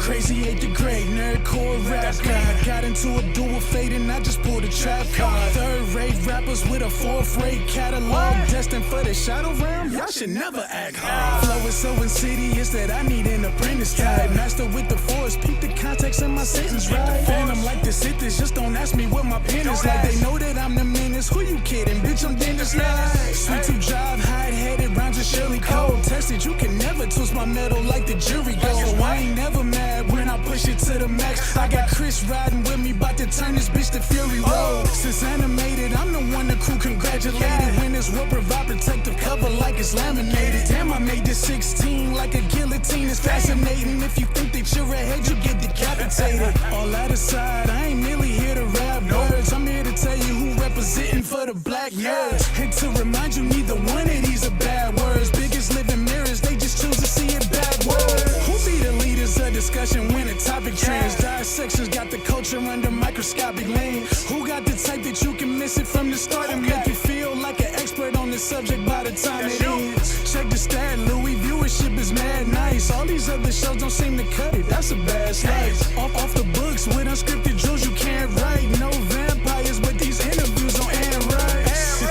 crazy, ate the grade, nerdcore rap god. Got into a dual fate and I just pulled a trap card. Third-rate rappers with a fourth-rate catalog. Destined for the shadow realm, y'all should never act hard. Flow is so insidious that I need an apprentice type. Master with the force, peep the context in my sentence, right? Phantom like the Sithis, just don't ask me what my pen is like. They know that I'm the menace, who you kidding? Bitch, I'm Dennis like. Sweet to drive, hide-headed, rhymes with Shirley Cole. Tested, you can never twist my metal like the jury goes. So I ain't never mad when I push it to the max. I got Chris riding with me, about to turn this bitch to Fury Road. Since animated, I'm the one the crew congratulated. When this will provide protective cover like it's laminated. Damn, I made this 16 like a guillotine. It's fascinating. If you think that you're ahead, you get decapitated. All that aside, I ain't merely here to rap words. I'm here to tell you who representing for the black nerds. And to remind you, neither one of these are bad words. Biggest living mirrors, they just choose to see it backwards. Who be the leaders of discussion when a topic trends? Dissections got the culture under microscopic lens. Who got the type that you can miss it from the start and make you feel like an expert on the subject by the time it ends? Check the stat, Louis, viewership is mad nice. All these other shows don't seem to cut it, that's a bad slice. Off the books with unscripted jewels you can't write. No vampires, but these interviews on Anne Rice.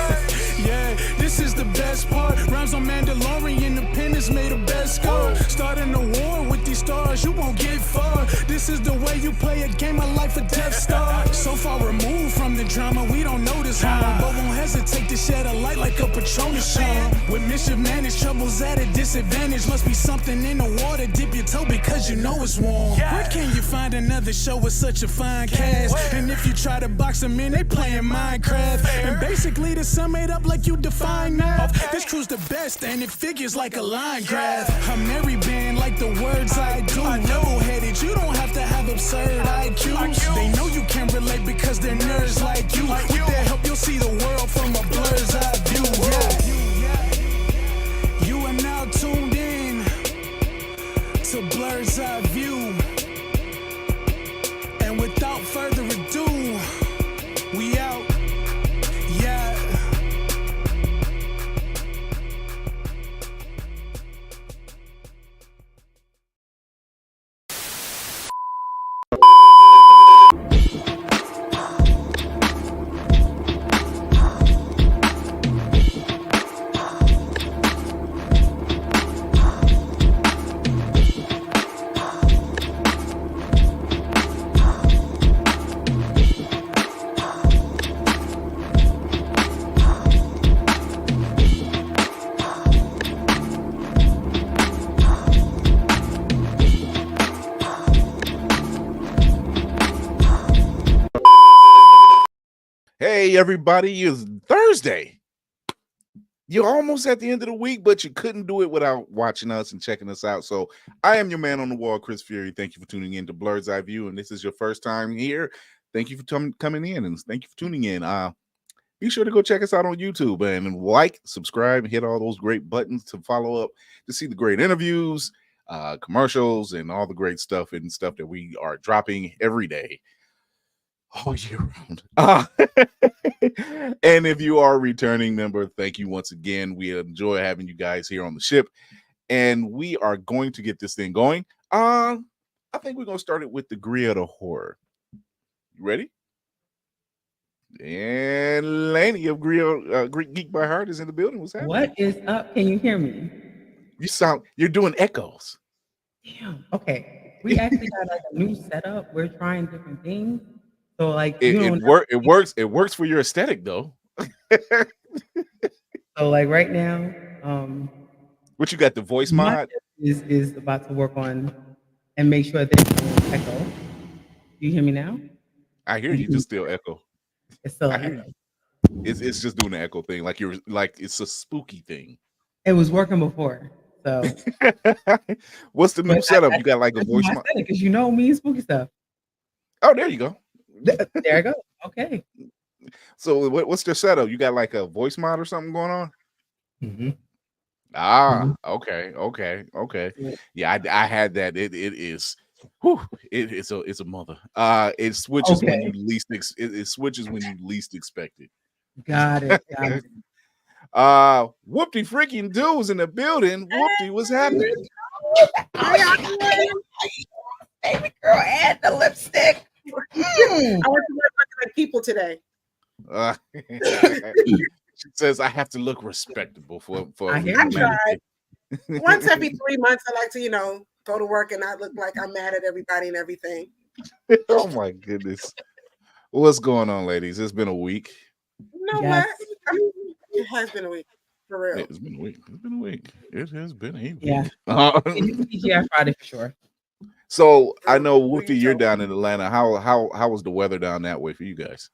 Yeah, this is the best part. Rhymes on Mandalorian, the pen is made of best score. Starting a war with these stars, you won't get far. This is the way you play a game of life or Death Star. So far removed from the drama, we don't notice harm, but won't hesitate to shed a light like a Patronus charm. With mischief managed, troubles at a disadvantage. Must be something in the water, dip your toe because you know it's warm. Where can you find another show with such a fine cast? And if you try to box them in, they playing Minecraft. And basically to sum it up like you define math, this crew's the best and it figures like a line graph. I'm Mary band like the words I do. Level-headed, you don't have to have absurd IQs. They know you can relate because they're nerds like you. With their help, you'll see the world from a blur's eye view. Yeah. You are now tuned in to Blerd's Eye View. And without further ado, we out. Yeah. Hey, everybody, it's Thursday. You're almost at the end of the week, but you couldn't do it without watching us and checking us out. So I am your man on the wall, Chris Fury. Thank you for tuning in to Blerd's Eye View. And this is your first time here. Thank you for coming in and thank you for tuning in. Be sure to go check us out on YouTube and like, subscribe, hit all those great buttons to follow up to see the great interviews, commercials, and all the great stuff and stuff that we are dropping every day. All year round. And if you are a returning member, thank you once again. We enjoy having you guys here on the ship, and we are going to get this thing going. I think we're going to start it with the Griot of Horror. You ready? And Laney of Greek Geek by Heart is in the building. What's happening? What is up? Can you hear me? You're doing echoes. Damn. Okay. We actually got like a new setup. We're trying different things. So like it works for your aesthetic though. So like right now, what you got, the voice mod is about to work on and make sure there's no echo. You hear me now? I hear you, just still echo. It's still echo. It's just doing the echo thing, like you're like it's a spooky thing. It was working before. So what's the new setup? You got like a voice mod? Because you know me and spooky stuff. Oh, there you go. There I go. Okay. So what's the setup? You got like a voice mod or something going on? Mm-hmm. Okay. Yeah, I had that. It is. It's a mother. It switches when you least it switches when you least expect it. Got it. Whoopty freaking dudes in the building. Whoopty, what's happening? the lipstick. I went to work looking like people today. She says I have to look respectable for I hear I you. tried. Once every 3 months, I like to, go to work and not look like I'm mad at everybody and everything. Oh my goodness. What's going on, ladies? It's been a week. You know Yes. what? I mean, it has been a week, for real. It's been a week. It's been a week. It has been a week. Yeah. TGI Friday for sure. So I know Who Wolfie, you you're telling? down in Atlanta. How was the weather down that way for you guys?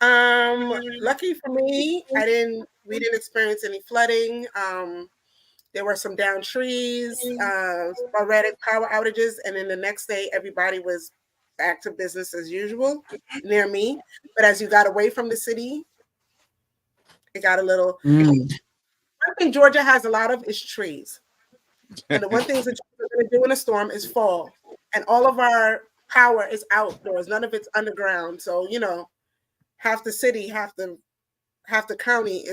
Lucky for me, we didn't experience any flooding. There were some downed trees, sporadic power outages, and then the next day everybody was back to business as usual near me. But as you got away from the city, it got a little. One thing Georgia has a lot of is trees. And the one thing that you're going to do in a storm is fall. And all of our power is outdoors. None of it's underground. So, half the city, half the county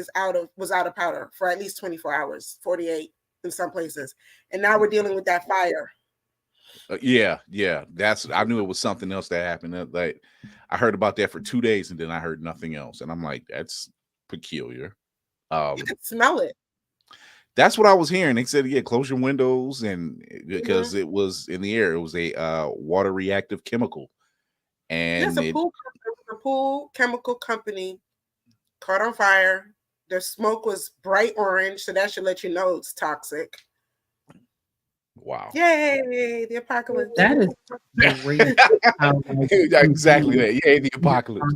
was out of power for at least 24 hours, 48 in some places. And now we're dealing with that fire. Yeah. I knew it was something else that happened. Like I heard about that for 2 days and then I heard nothing else. And I'm like, that's peculiar. You can smell it. That's what I was hearing. They said, yeah, close your windows, and because it was in the air, it was a water reactive chemical. And Yes, a pool chemical company caught on fire. The smoke was bright orange, so that should let you know it's toxic. Wow. Yay, the apocalypse. That is great. Exactly that. Yeah, the apocalypse.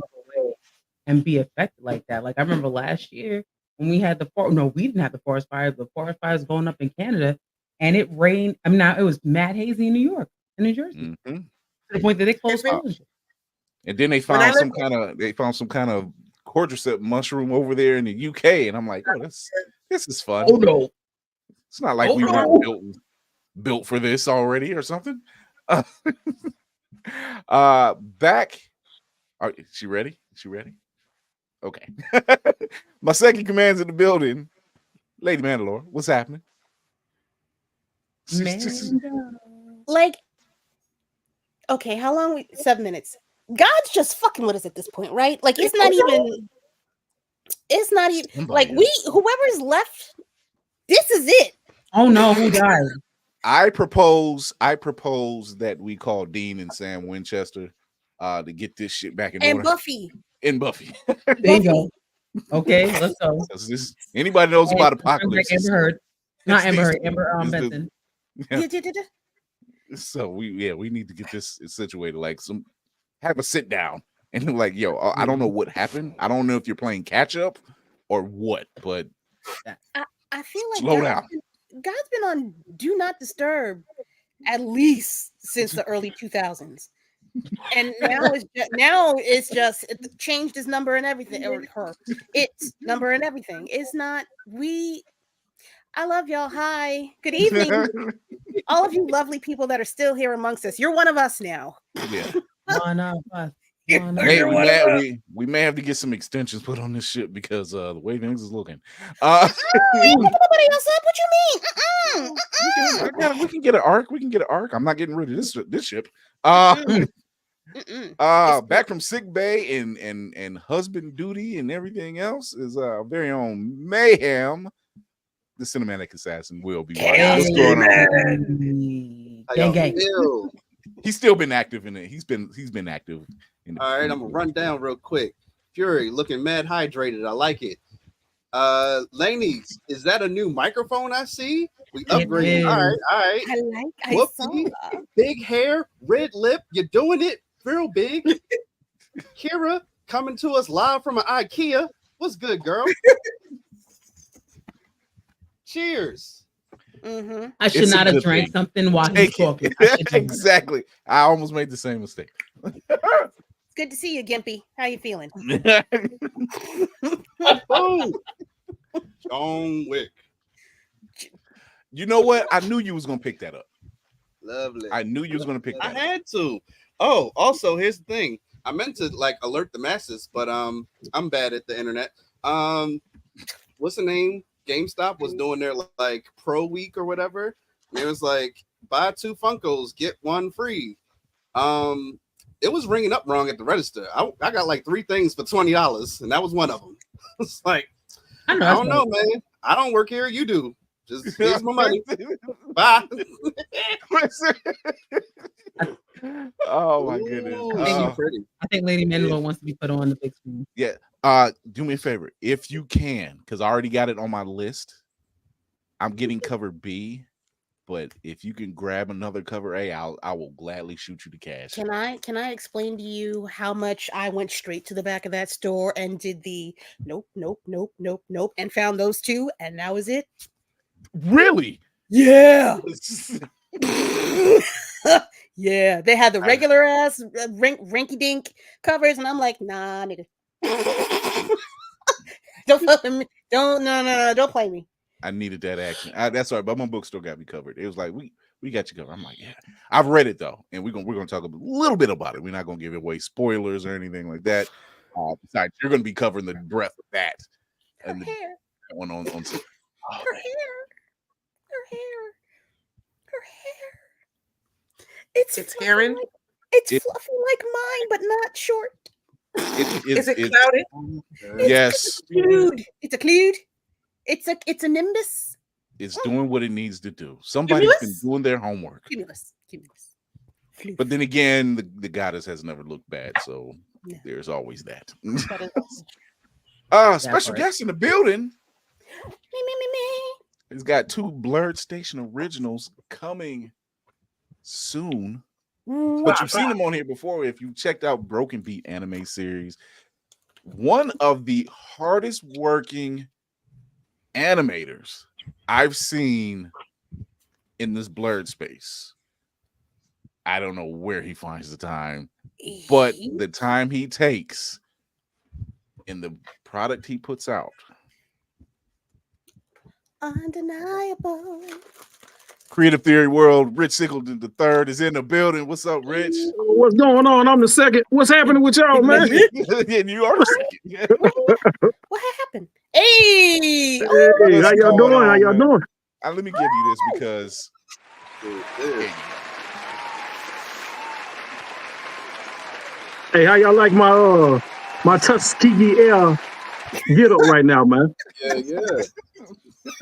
And be affected like that. Like I remember last year when we had we didn't have the forest fires, but forest fires going up in Canada, and it rained. I mean, now it was mad hazy in New York and New Jersey to the point that they closed schools. And then they found some kind of cordyceps mushroom over there in the UK, and I'm like, oh, this is fun. Oh no, it's not like we weren't built for this already or something. Back. She ready? Okay. My second command's in the building. Lady Mandalore, what's happening? Okay, how long? 7 minutes. God's just fucking with us at this point, right? Like it's not even like whoever's left, this is it. Oh no, who died? I propose that we call Dean and Sam Winchester to get this shit back in order. And Buffy. There you go. Okay, let's go. Anybody knows about apocalypse? Amber Heard. Not Amber Heard. Amber Benson. So we need to get this situated. Like have a sit down and like, yo, I don't know what happened. I don't know if you're playing catch up or what, but I feel like slow down. God's been on Do Not Disturb at least since the early 2000s. And now it's just it changed his number and everything, or her. It's number and everything. It's not I love y'all. Hi. Good evening. All of you lovely people that are still here amongst us. You're one of us now. Yeah. One of us. Hey, we may have to get some extensions put on this shit because the way things is looking. Nobody else up. What you mean? We can get an arc. I'm not getting rid of this ship. Back from sick bay and husband duty and everything else is very own Mayhem, the cinematic assassin, will be watching. What's going on? Gang. He's still been active in it. He's been active. All right, I'm gonna run down real quick. Fury looking mad hydrated. I like it. Ladies, is that a new microphone I see? We upgraded. All right. I saw. Big hair, red lip. You're doing it real big. Kira coming to us live from an IKEA. What's good, girl? Cheers. I should not have drank something while he's talking. Exactly. I almost made the same mistake. Good to see you, Gimpy. How you feeling? Boom. John Wick. You know what? I knew you was gonna pick that up. Lovely. I knew you was gonna pick that up. I had to. Oh, also, here's the thing. I meant to alert the masses, but I'm bad at the internet. What's the name? GameStop was doing their Pro Week or whatever. And it was like, buy 2 Funkos, get 1 free. It was ringing up wrong at the register. I got like 3 things for $20, and that was one of them. It's like, I don't know, man. I don't work here. You do. Just here's my money. Bye. Oh my goodness. I think Lady Manuel wants to be put on the big screen. Yeah. Do me a favor if you can, because I already got it on my list. I'm getting cover B, but if you can grab another cover A, I will gladly shoot you the cash. Can I explain to you how much I went straight to the back of that store and did the nope, and found those 2, and that was it? Really? Yeah. Yeah, they had the regular ass rinky dink covers, and I'm like, nah, nigga. Don't play me. Don't play me. I needed that action. That's all right, but my book still got me covered. It was like we got you covered. I'm like, yeah, I've read it though, and we're gonna talk a little bit about it. We're not gonna give away spoilers or anything like that. Besides, you're gonna be covering the breadth of that. Her And hair. that one on Her hair. It's Heron. It's fluffy like mine, but not short. Is it clouded? Yes. It's a clued. It's a nimbus. It's doing what it needs to do. Somebody's been doing their homework. Cumulus. But then again, the goddess has never looked bad, so there's always that. Special guest in the building. Me. He's got 2 Blerd Station originals coming soon. But you've seen them on here before. If you checked out Broken Beat anime series, one of the hardest working animators I've seen in this Blerd space. I don't know where he finds the time, but the time he takes in the product he puts out. Undeniable. Creative Theory World, Rich Sickleton III is in the building. What's up, Rich? What's going on? I'm the second. What's happening with y'all, man? Yeah, you are the second. What happened? Hey, hey, how y'all doing? How y'all doing? Let me give you this because hey, how y'all like my Tuskegee Air get up right now, man?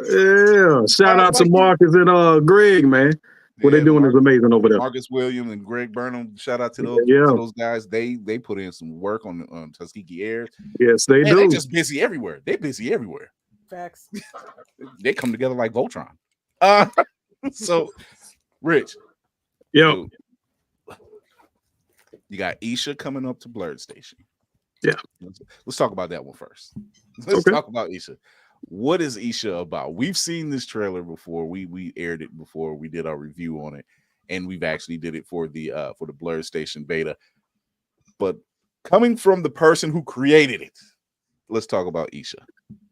Yeah. Shout out to Marcus and Greg, man. What they doing is amazing over there. Marcus Williams and Greg Burnham. Shout out to those guys. They put in some work on Tuskegee Air. Yes, they do. They're just busy everywhere. They're busy everywhere. Facts. They come together like Voltron. So, Rich. Yo. You got Isha coming up to Blerd Station. Yeah. Let's talk about that one first. Let's talk about Isha. What is Isha about? We've seen this trailer before. We aired it before. We did our review on it, and we've actually did it for the Blerd Station beta. But coming from the person who created it, let's talk about Isha.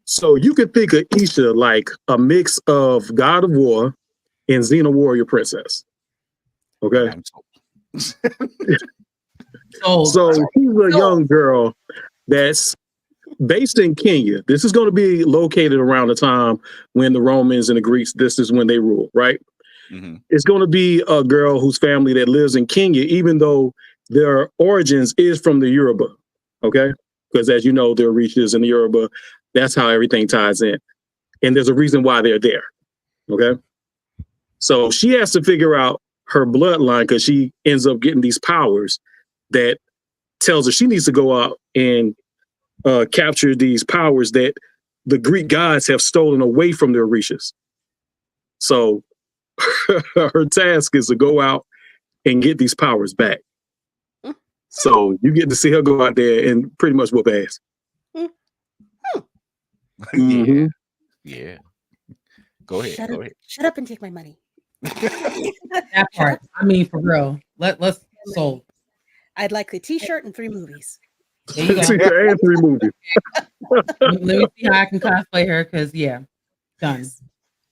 So you could think of Isha like a mix of God of War and Xena Warrior Princess. Okay. So she's a young girl that's based in Kenya. This is going to be located around the time when the Romans and the Greeks, this is when they rule, right? Mm-hmm. It's going to be a girl whose family that lives in Kenya, even though their origins is from the Yoruba, okay? Because as you know, there are Orishas in the Yoruba. That's how everything ties in. And there's a reason why they're there, okay? So she has to figure out her bloodline because she ends up getting these powers that tells her she needs to go out and capture these powers that the Greek gods have stolen away from the Orishas. So her task is to go out and get these powers back. So you get to see her go out there and pretty much whoop ass. Mm-hmm. Yeah. Go ahead. Shut up and take my money. That part. I mean, for real. Let's sold. I'd like the T-shirt and 3 movies. There you go. And 3 movies. Let me see how I can cosplay her because done.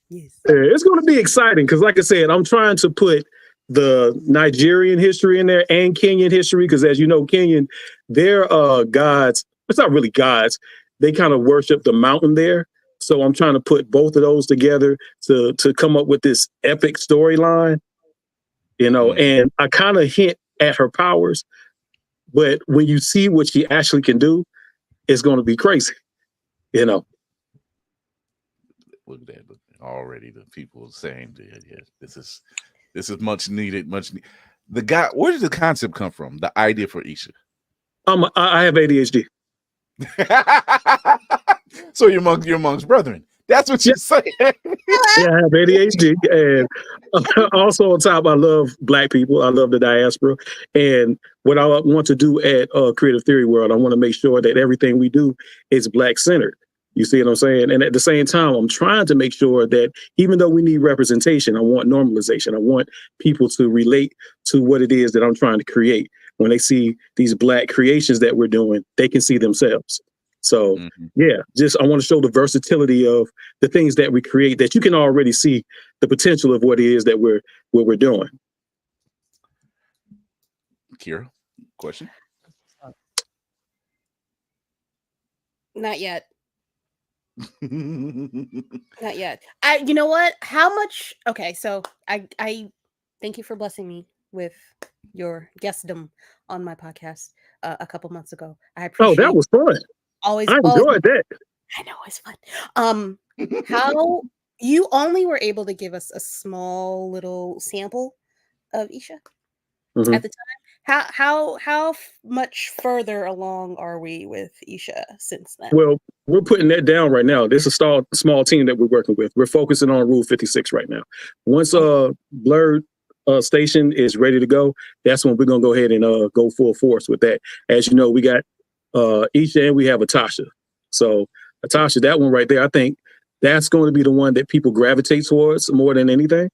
Yes. It's going to be exciting because, like I said, I'm trying to put the Nigerian history in there and Kenyan history because, as you know, Kenyan, their gods. It's not really gods. They kind of worship the mountain there. So I'm trying to put both of those together to come up with this epic storyline, and I kind of hint at her powers. But when you see what she actually can do, it's going to be crazy, you know. Look at that! Look, already the people are saying, "Yeah, this is much needed." The guy, where did the concept come from? The idea for Isha. I have ADHD. So you're amongst brethren. That's what you're saying. Yeah, I have ADHD, and also on top, I love Black people. I love the diaspora, and what I want to do at Creative Theory World, I want to make sure that everything we do is Black centered. You see what I'm saying? And at the same time, I'm trying to make sure that even though we need representation, I want normalization. I want people to relate to what it is that I'm trying to create. When they see these Black creations that we're doing, they can see themselves. So yeah, just I want to show the versatility of the things that we create, that you can already see the potential of what it is that we're doing. Kira, question? Not yet. Not yet. You know what? How much? Okay, so I thank you for blessing me with your guestdom on my podcast a couple months ago. I appreciate. Oh, that was fun. Always, I enjoyed that. I know, it's fun. How you only were able to give us a small little sample of Isha at the time. How much further along are we with Isha since then? Well, we're putting that down right now. This is a small team that we're working with. We're focusing on Rule 56 right now. Once Blerd Station is ready to go, that's when we're gonna go ahead and go full force with that. As you know, we got Isha and we have Atasha. So Atasha, that one right there, I think that's going to be the one that people gravitate towards more than anything.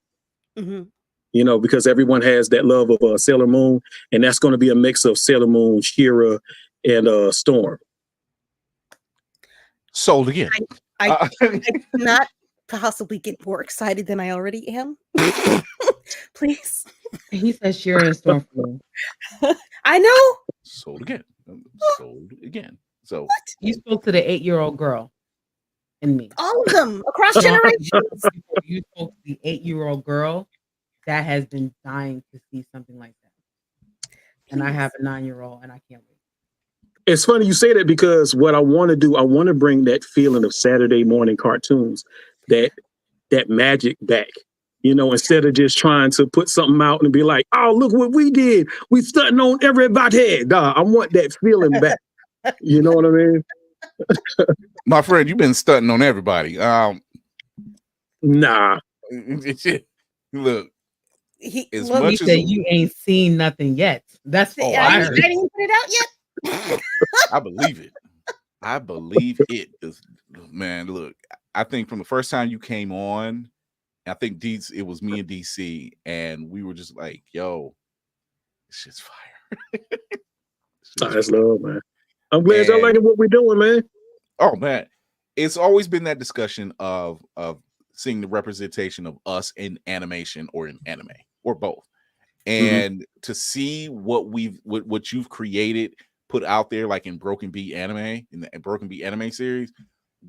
You know, because everyone has that love of Sailor Moon, and that's going to be a mix of Sailor Moon, She-Ra, and Storm. Sold again. I cannot possibly get more excited than I already am. Please. He says She-Ra and Storm. I know. Sold again. Sold again. So what? You spoke to the 8-year-old girl in me. All of them across generations. You spoke to the 8-year-old girl that has been dying to see something like that. And I have a 9-year-old and I can't wait. It's funny you say that, because what I want to do, I want to bring that feeling of Saturday morning cartoons, that magic back. You know, instead of just trying to put something out and be like, oh, look what we did. We stunting on everybody. Nah, I want that feeling back. You know what I mean? My friend, you've been stunting on everybody. Nah. Look. He said you ain't seen nothing yet. That's I didn't put it out yet. I believe it. I believe it. Man, look, I think from the first time you came on, I think it was me and DC, and we were just like, yo, this shit's fire. That's love, man. I'm glad y'all liking what we're doing, man. Oh, man. It's always been that discussion of seeing the representation of us in animation or in anime or both. And to see what you've created, put out there, like in Broken Beat anime, in the Broken Beat anime series,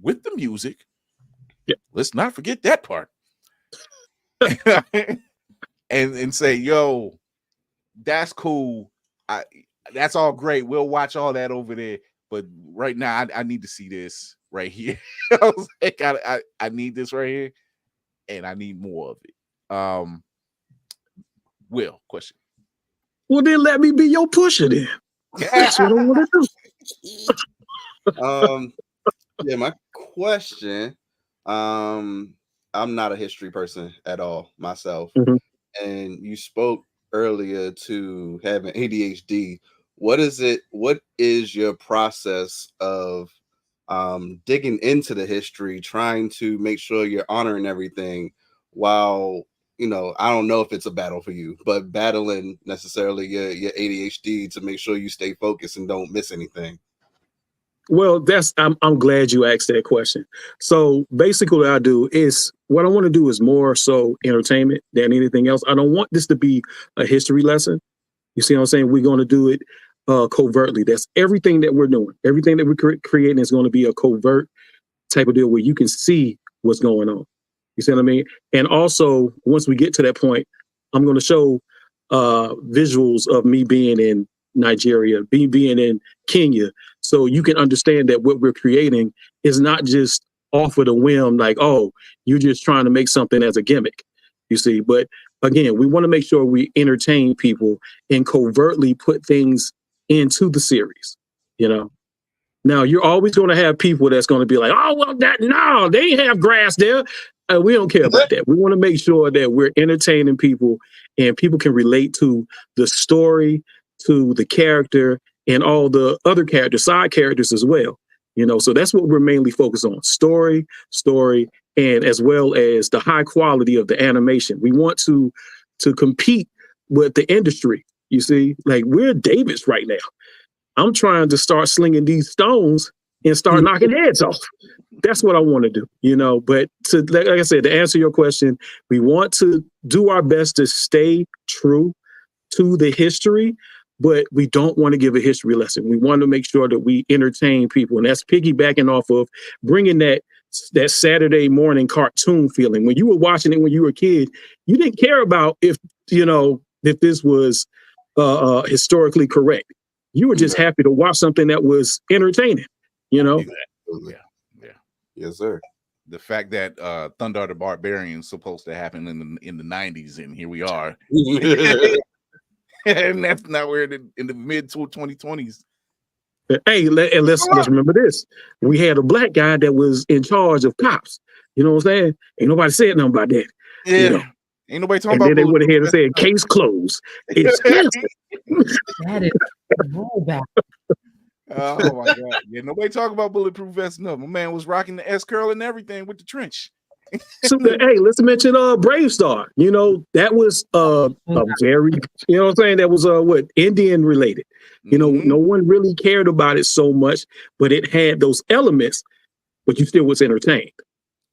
with the music. Yeah. Let's not forget that part. and say, yo, that's cool. That's all great. We'll watch all that over there. But right now, I need to see this right here. I was like, I need this right here, and I need more of it. Will, question. Well, then let me be your pusher then. That's what I want to do. Yeah, my question. I'm not a history person at all myself. And you spoke earlier to having ADHD. What is your process of digging into the history, trying to make sure you're honoring everything while, you know, I don't know if it's a battle for you, but battling necessarily your ADHD to make sure you stay focused and don't miss anything? Well, I'm glad you asked that question. So basically what I do is, what I want to do is more so entertainment than anything else. I don't want this to be a history lesson. You see what I'm saying? We're going to do it covertly. That's everything that we're doing. Everything that we're creating is going to be a covert type of deal where you can see what's going on. You see what I mean? And also, once we get to that point, I'm going to show visuals of me being in Nigeria, being in Kenya, so you can understand that what we're creating is not just off of the whim, like, oh, you're just trying to make something as a gimmick, you see. But again, we want to make sure we entertain people and covertly put things into the series, you know. Now, you're always going to have people that's going to be like, oh, well, no, they ain't have grass there. We don't care about that. We want to make sure that we're entertaining people and people can relate to the story, to the character, and all the other characters, side characters as well. You know, so that's what we're mainly focused on: story, and as well as the high quality of the animation. We want to compete with the industry. You see, like, we're Davis right now. I'm trying to start slinging these stones and start knocking heads off. That's what I want to do, you know. But like I said, to answer your question, we want to do our best to stay true to the history, but we don't want to give a history lesson. We want to make sure that we entertain people, and that's piggybacking off of bringing that Saturday morning cartoon feeling. When you were watching it when you were a kid, you didn't care about if this was historically correct. You were just happy to watch something that was entertaining, you know? Yeah. Yes, sir. The fact that Thunder the Barbarian is supposed to happen in the 90s, and here we are. And that's now we're in the mid 2020s. Hey, and let's remember this. We had a black guy that was in charge of cops. You know what I'm saying? Ain't nobody said nothing about that. Yeah. You know? Ain't nobody talking and about then they went ahead and said, case closed. It's That is rollback. Oh my God. Yeah, nobody talk about bulletproof vest enough. My man was rocking the S curl and everything with the trench. So, hey, let's mention Brave Star. You know, that was a very, you know what I'm saying? That was Indian related. You know, no one really cared about it so much, but it had those elements, but you still was entertained.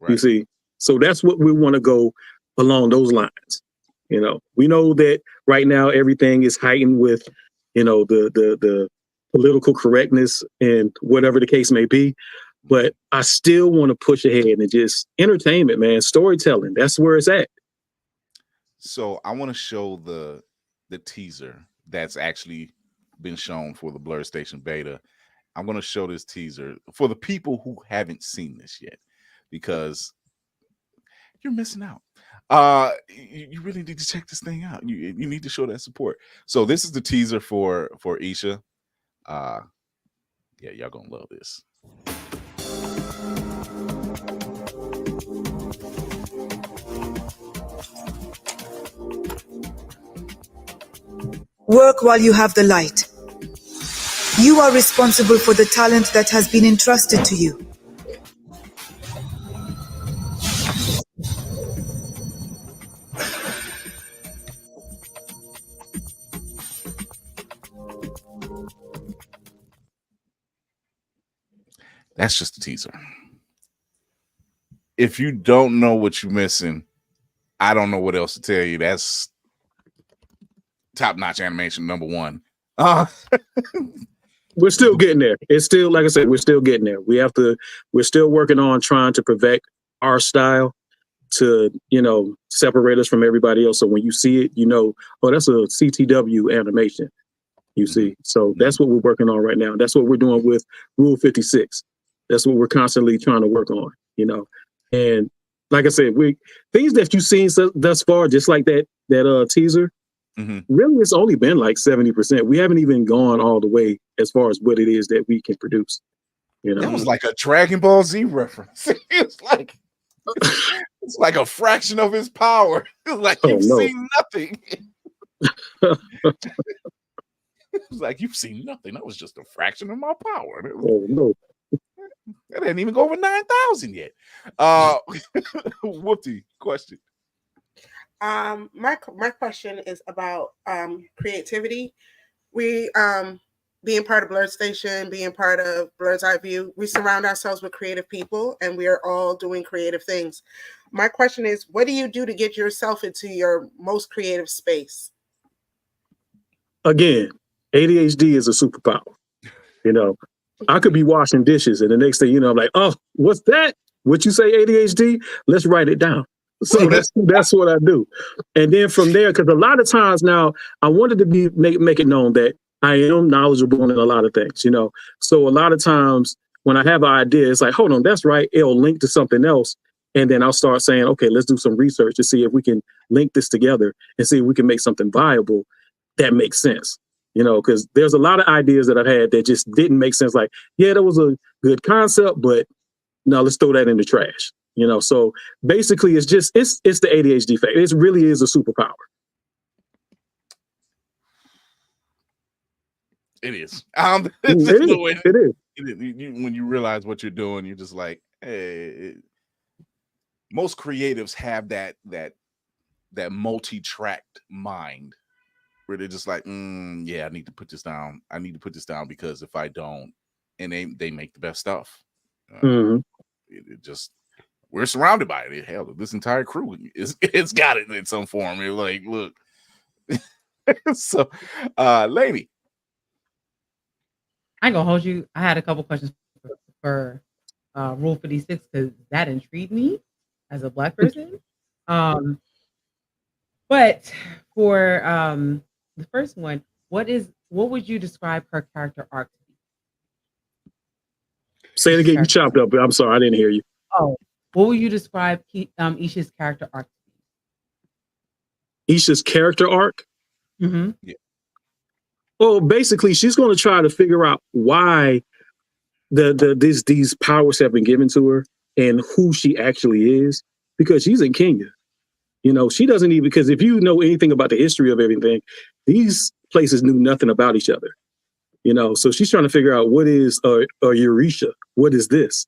Right. You see? So that's what we want to go along those lines. You know, we know that right now everything is heightened with, you know, the political correctness and whatever the case may be. But I still want to push ahead and just entertainment, man, storytelling. That's where it's at. So I want to show the teaser that's actually been shown for the Blerd Station beta. I'm going to show this teaser for the people who haven't seen this yet, because you're missing out. You really need to check this thing out. You need to show that support. So this is the teaser for Isha. Yeah, y'all gonna love this. Work while you have the light. You are responsible for the talent that has been entrusted to you. That's just a teaser. If you don't know what you're missing, I don't know what else to tell you. That's top-notch animation #1. We're still getting there. It's still, like I said, we're still getting there. We're still working on trying to perfect our style to, you know, separate us from everybody else. So when you see it, you know, oh, that's a CTW animation, you see. So that's what we're working on right now. That's what we're doing with Rule 56. That's what we're constantly trying to work on, you know. And like I said, things that you've seen thus far, just like that teaser, really it's only been like 70%. We haven't even gone all the way as far as what it is that we can produce. You know, that was like a Dragon Ball Z reference. It's like a fraction of his power. It's like you've seen nothing. It's like you've seen nothing. That was just a fraction of my power. Oh no. That didn't even go over 9,000 yet. Whoopty, question. My question is about creativity. We being part of Blerd Station, being part of Blerd's Eyeview, we surround ourselves with creative people, and we are all doing creative things. My question is, what do you do to get yourself into your most creative space? Again, ADHD is a superpower. You know, I could be washing dishes, and the next thing you know, I'm like, oh, what's that? What you say, ADHD? Let's write it down. So that's what I do. And then from there, because a lot of times now I wanted to make it known that I am knowledgeable in a lot of things, you know. So a lot of times when I have an idea, it's like, hold on, that's right. It'll link to something else. And then I'll start saying, okay, let's do some research to see if we can link this together and see if we can make something viable that makes sense. You know, because there's a lot of ideas that I've had that just didn't make sense. Like, yeah, that was a good concept, but no, let's throw that in the trash. You know, so basically it's the ADHD fact. It really is a superpower. It is. It is. When you realize what you're doing, you're just like, hey. Most creatives have that multi-tracked mind where they're just like, yeah, I need to put this down. I need to put this down because if I don't, and they make the best stuff. It just, we're surrounded by it. Hell, this entire crew it's got it in some form. You're like, look. So, lady, I ain't gonna hold you. I had a couple questions for Rule 56 because that intrigued me as a Black person. But for the first one, what would you describe her character arc to be? Say it again. You chopped up. I'm sorry, I didn't hear you. Oh, what would you describe Isha's character arc to be? Isha's character arc? Mm-hmm. Yeah. Well, basically, she's going to try to figure out why these powers have been given to her and who she actually is, because she's in Kenya. You know, she doesn't even, because if you know anything about the history of everything, these places knew nothing about each other. You know, so she's trying to figure out what is a Orisha? What is this?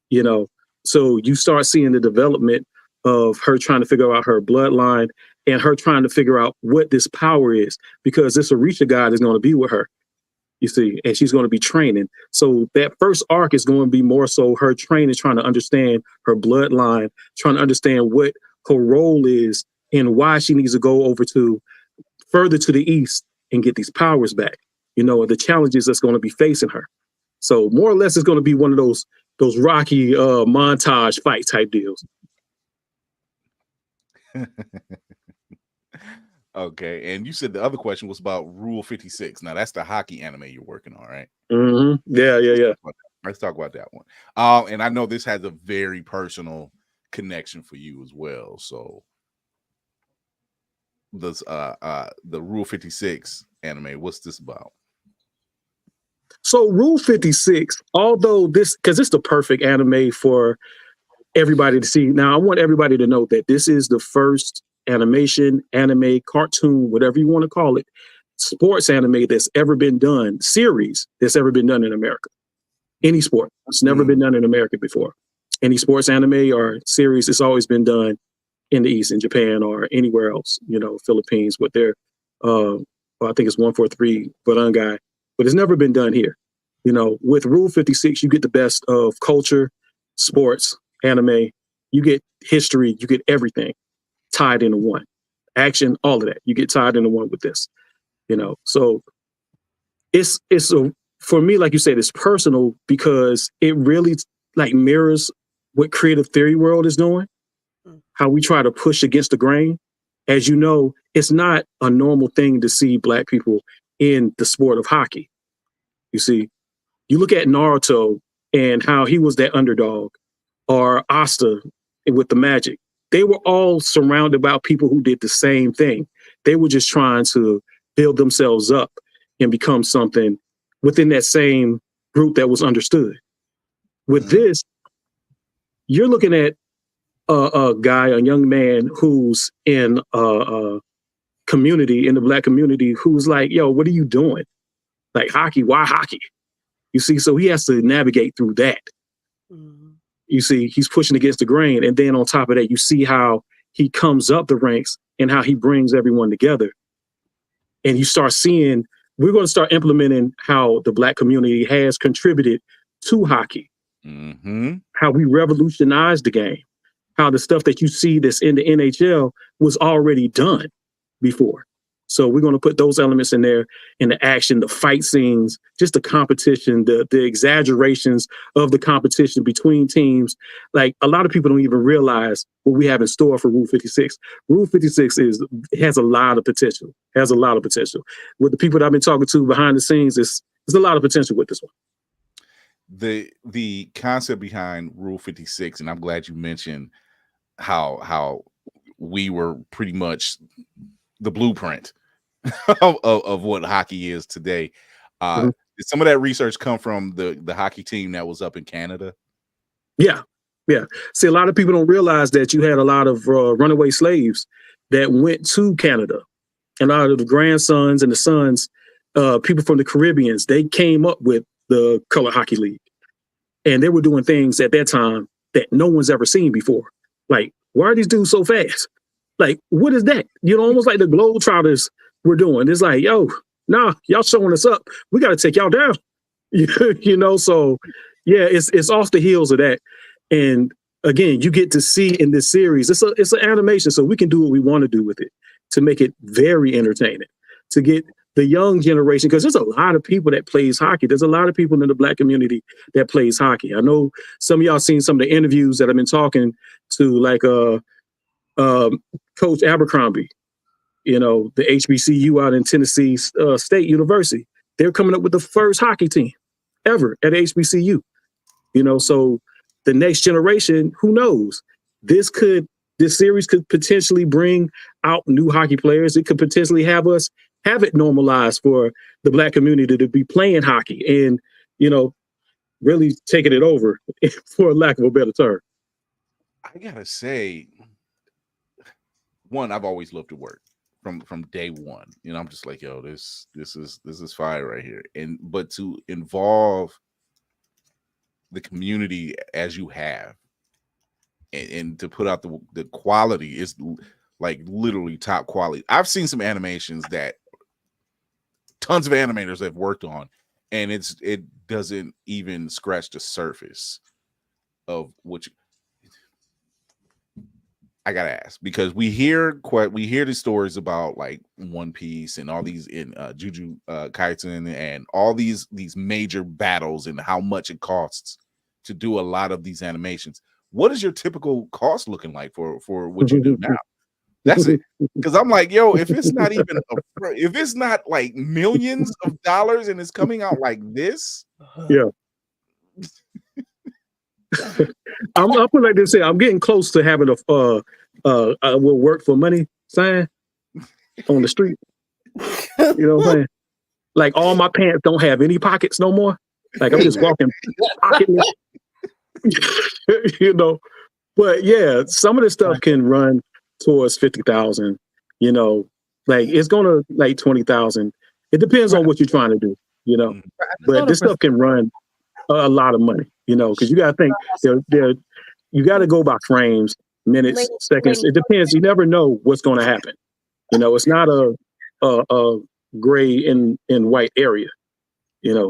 You know, so you start seeing the development of her trying to figure out her bloodline and her trying to figure out what this power is, because this Orisha god is going to be with her, you see, and she's going to be training. So that first arc is going to be more so her training, trying to understand her bloodline, trying to understand what her role is and why she needs to go over to further to the east and get these powers back. You know, the challenges that's going to be facing her. So more or less, it's going to be one of those Rocky montage fight type deals. Okay, and you said the other question was about Rule 56. Now that's the hockey anime you're working on, right? Mm-hmm. Yeah. Let's talk about that one. And I know this has a very personal connection for you as well. So this the Rule 56 anime, what's this about? So Rule 56, although because it's the perfect anime for everybody to see. Now, I want everybody to know that this is the first anime, cartoon, whatever you want to call it, sports anime that's ever been done, series that's ever been done in America. Any sport. It's never been done in America before. Any sports anime or series, it's always been done in the East, in Japan or anywhere else, you know, Philippines with their, I think it's 143 Barangay, but it's never been done here. You know, with Rule 56, you get the best of culture, sports, anime, you get history, you get everything tied into one. Action, all of that. You get tied into one with this, you know. So for me, like you said, it's personal because it really like mirrors what creative theory world is doing, how we try to push against the grain. As you know, it's not a normal thing to see Black people in the sport of hockey. You see, you look at Naruto and how he was that underdog, or Asta with the Magic. They were all surrounded by people who did the same thing. They were just trying to build themselves up and become something within that same group that was understood. With this, you're looking at a young man who's in a community, in the Black community, who's like, yo, what are you doing? Like hockey, why hockey? You see, so he has to navigate through that. You see, he's pushing against the grain. And then on top of that, you see how he comes up the ranks and how he brings everyone together. And you start seeing, we're going to start implementing how the Black community has contributed to hockey, how we revolutionized the game, how the stuff that you see that's in the NHL was already done before. So we're going to put those elements in there, in the action, the fight scenes, just the competition, the exaggerations of the competition between teams. Like a lot of people don't even realize what we have in store for Rule 56. Rule 56 has a lot of potential. Has a lot of potential. With the people that I've been talking to behind the scenes, there's a lot of potential with this one. The concept behind Rule 56, and I'm glad you mentioned how we were pretty much the blueprint of what hockey is today. Did some of that research come from the hockey team that was up in Canada? Yeah. See, a lot of people don't realize that you had a lot of runaway slaves that went to Canada. And a lot of the grandsons and the sons, people from the Caribbeans, they came up with the Color Hockey League. And they were doing things at that time that no one's ever seen before. Like, why are these dudes so fast? Like, what is that? Almost like the Globetrotters were doing. It's like, yo, nah, y'all showing us up. We got to take y'all down. So yeah, it's off the heels of that. And again, you get to see in this series, it's an animation, so we can do what we want to do with it to make it very entertaining, to get the young generation, because there's a lot of people that plays hockey. There's a lot of people in the Black community that plays hockey. I know some of y'all seen some of the interviews that I've been talking to, like Coach Abercrombie, the HBCU out in Tennessee State University. They're coming up with the first hockey team ever at HBCU. So the next generation, who knows? This series could potentially bring out new hockey players. It could potentially have it normalized for the Black community to be playing hockey and, really taking it over, for lack of a better term. I gotta say, one, I've always loved to work from day one. I'm just like, yo, this is fire right here. But to involve the community as you have, and to put out the quality is like literally top quality. I've seen some animations that tons of animators have worked on, and it doesn't even scratch the surface of which I gotta ask, because we hear the stories about like One Piece and all these in Juju Kaisen and all these major battles and how much it costs to do a lot of these animations. What is your typical cost looking like for what you do now? That's it. Because I'm like, yo, if it's not like millions of dollars and it's coming out like this, yeah. I'm putting like this. I'm getting close to having a will work for money sign on the street. You know what I'm saying? Like all my pants don't have any pockets no more. Like I'm just walking pocketless. But yeah, some of this stuff can run towards 50,000. Like it's gonna like 20,000. It depends on what you're trying to do. But this stuff can run a lot of money. Because you got to think you got to go by frames, minutes, seconds. It depends. You never know what's going to happen. It's not a gray and white area.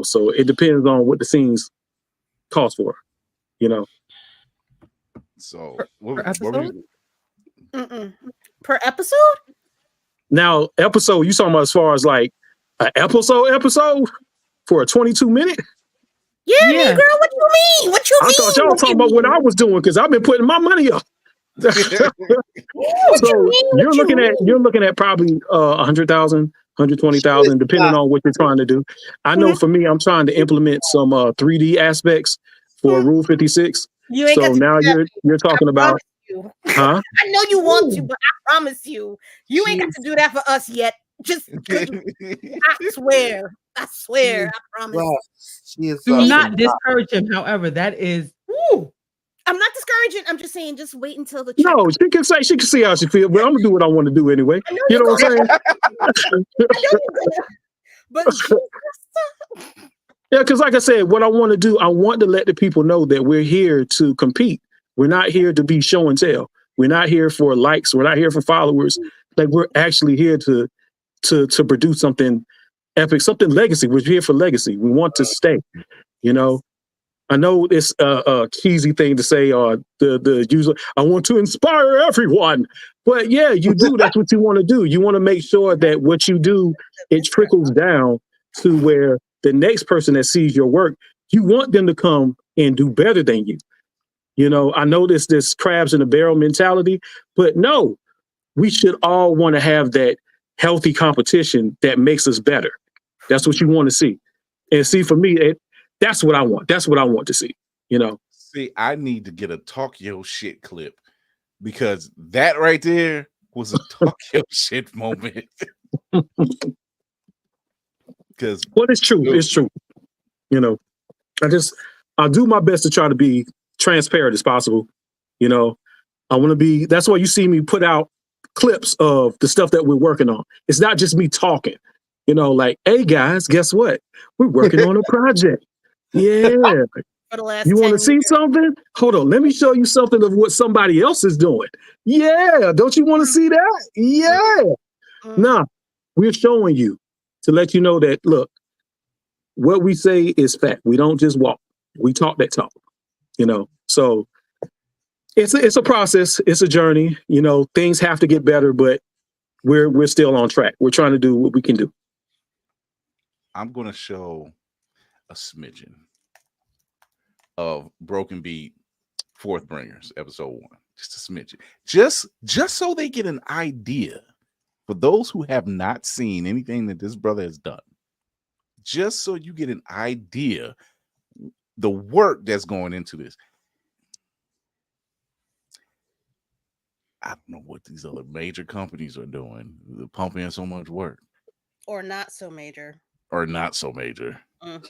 So it depends on what the scenes cost for. So per episode? Per episode? Now, episode, you talking about as far as like an episode for a 22-minute? Yeah, girl, what you mean? What you mean? I thought y'all talking about what I was doing because I've been putting my money up. So you're looking at probably 100,000, 120,000, depending on what you're trying to do. I know for me, I'm trying to implement some 3D aspects for Rule 56. You ain't so now you're talking about, huh? I know you want to, but I promise you ain't got to do that for us yet. Just I swear, I promise. Do not discourage him. However, that is. Woo. I'm not discouraging. I'm just saying, just wait until the. No, she can see how she feels, but I'm gonna do what I want to do anyway. You know what I'm saying? But yeah, because like I said, what I want to do, I want to let the people know that we're here to compete. We're not here to be show and tell. We're not here for likes. We're not here for followers. Like we're actually here to produce something epic, something legacy. We're here for legacy. We want to stay. I know it's a cheesy thing to say, or the usual. I want to inspire everyone. But yeah, you do. That's what you want to do. You want to make sure that what you do, it trickles down to where the next person that sees your work, you want them to come and do better than you. You know, I know this crabs in the barrel mentality, but no, we should all want to have that healthy competition that makes us better. That's what you want to see. And see, for me, that's what I want. That's what I want to see, you know. See, I need to get a talk your shit clip because that right there was a talk your shit moment. Because it's true. It's true. You know, I'll do my best to try to be transparent as possible. You know, I want to be, that's why you see me put out clips of the stuff that we're working on. It's not just me talking, you know, like, hey guys, guess what? We're working on a project. Yeah. For the last You want to 10 see years. something? Hold on. Let me show you something of what somebody else is doing. Yeah. Don't you want to see that? Yeah. Nah, we're showing you to let you know that, look, what we say is fact. We don't just walk. We talk that talk, you know? So it's a process. It's a journey. You know, things have to get better, but we're still on track. We're trying to do what we can do. I'm going to show a smidgen of Broken Beat Fourth Bringers, episode 1. Just a smidgen. Just so they get an idea for those who have not seen anything that this brother has done. Just so you get an idea the work that's going into this. I don't know what these other major companies are doing. They're pumping in so much work. Or not so major. Or not so major. Y'all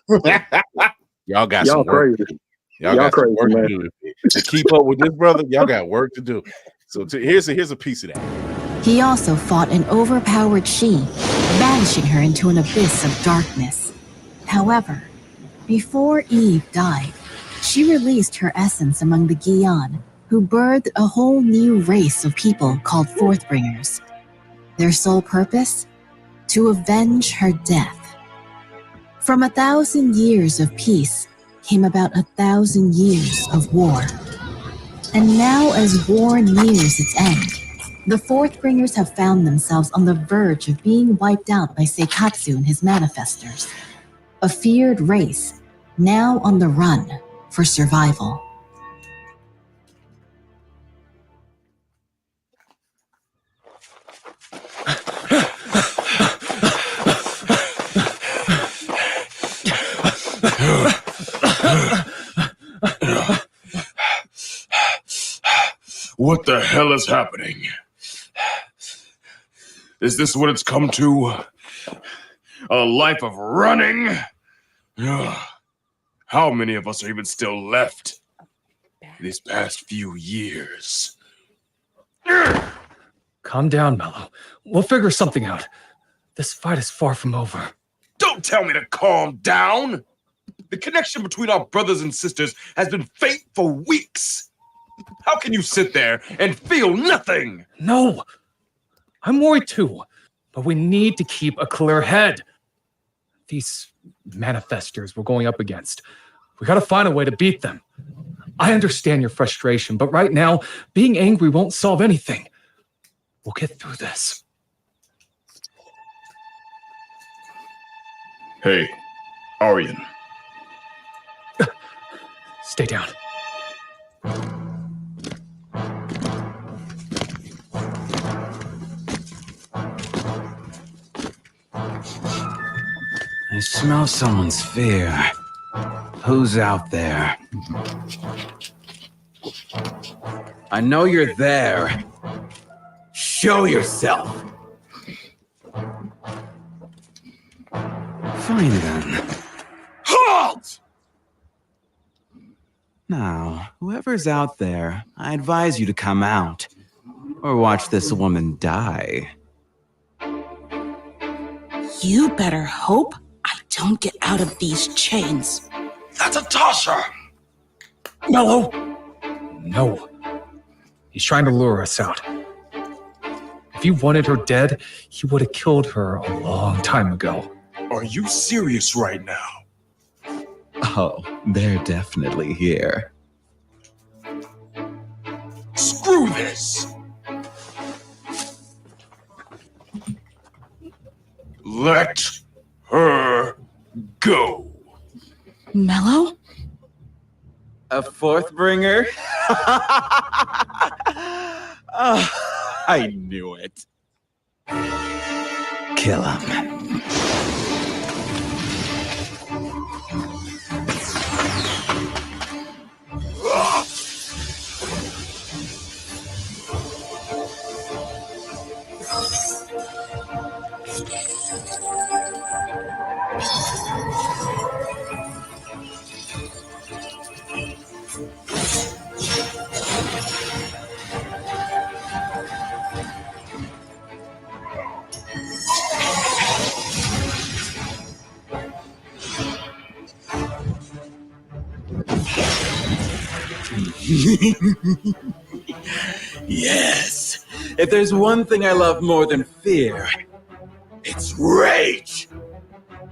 Y'all got some work. crazy. Y'all got some work to do. To keep up with this brother, y'all got work to do. So here's a piece of that. He also fought an overpowered she, banishing her into an abyss of darkness. However, before Eve died, she released her essence among the Gion, who birthed a whole new race of people called Forthbringers. Their sole purpose? To avenge her death. From 1,000 years of peace came about 1,000 years of war. And now, as war nears its end, the Forthbringers have found themselves on the verge of being wiped out by Seikatsu and his manifestors. A feared race, now on the run for survival. What the hell is happening? Is this what it's come to? A life of running? How many of us are even still left these past few years? Calm down, Mello. We'll figure something out. This fight is far from over. Don't tell me to calm down! The connection between our brothers and sisters has been fake for weeks! How can you sit there and feel nothing? No! I'm worried too, but we need to keep a clear head. These manifestors we're going up against, we gotta find a way to beat them. I understand your frustration, but right now, being angry won't solve anything. We'll get through this. Hey, Aryan. Stay down. I smell someone's fear. Who's out there? I know you're there. Show yourself. Fine then. Halt! Now, whoever's out there, I advise you to come out. Or watch this woman die. You better hope I don't get out of these chains. That's a Tasha! Mello! No. He's trying to lure us out. If he wanted her dead, he would have killed her a long time ago. Are you serious right now? Oh, they're definitely here. Screw this! Let her go. Mellow? A fourth bringer? I knew it. Kill him. Yes. If there's one thing I love more than fear, it's rage.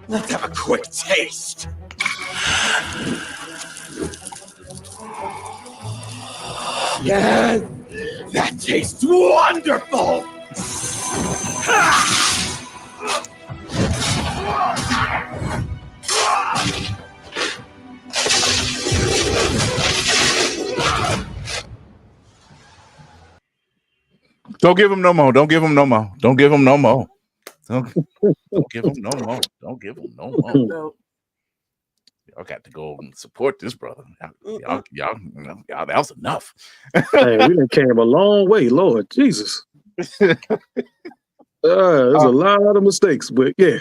Let's have a quick taste. Yes, that tastes wonderful. Don't give him no more. Don't give him no more. Don't give him no more. Don't give him no more. Don't give him no more. No. Y'all got to go and support this brother. Y'all, that was enough. Hey, we done came a long way, Lord Jesus. There's a lot of mistakes, but yeah.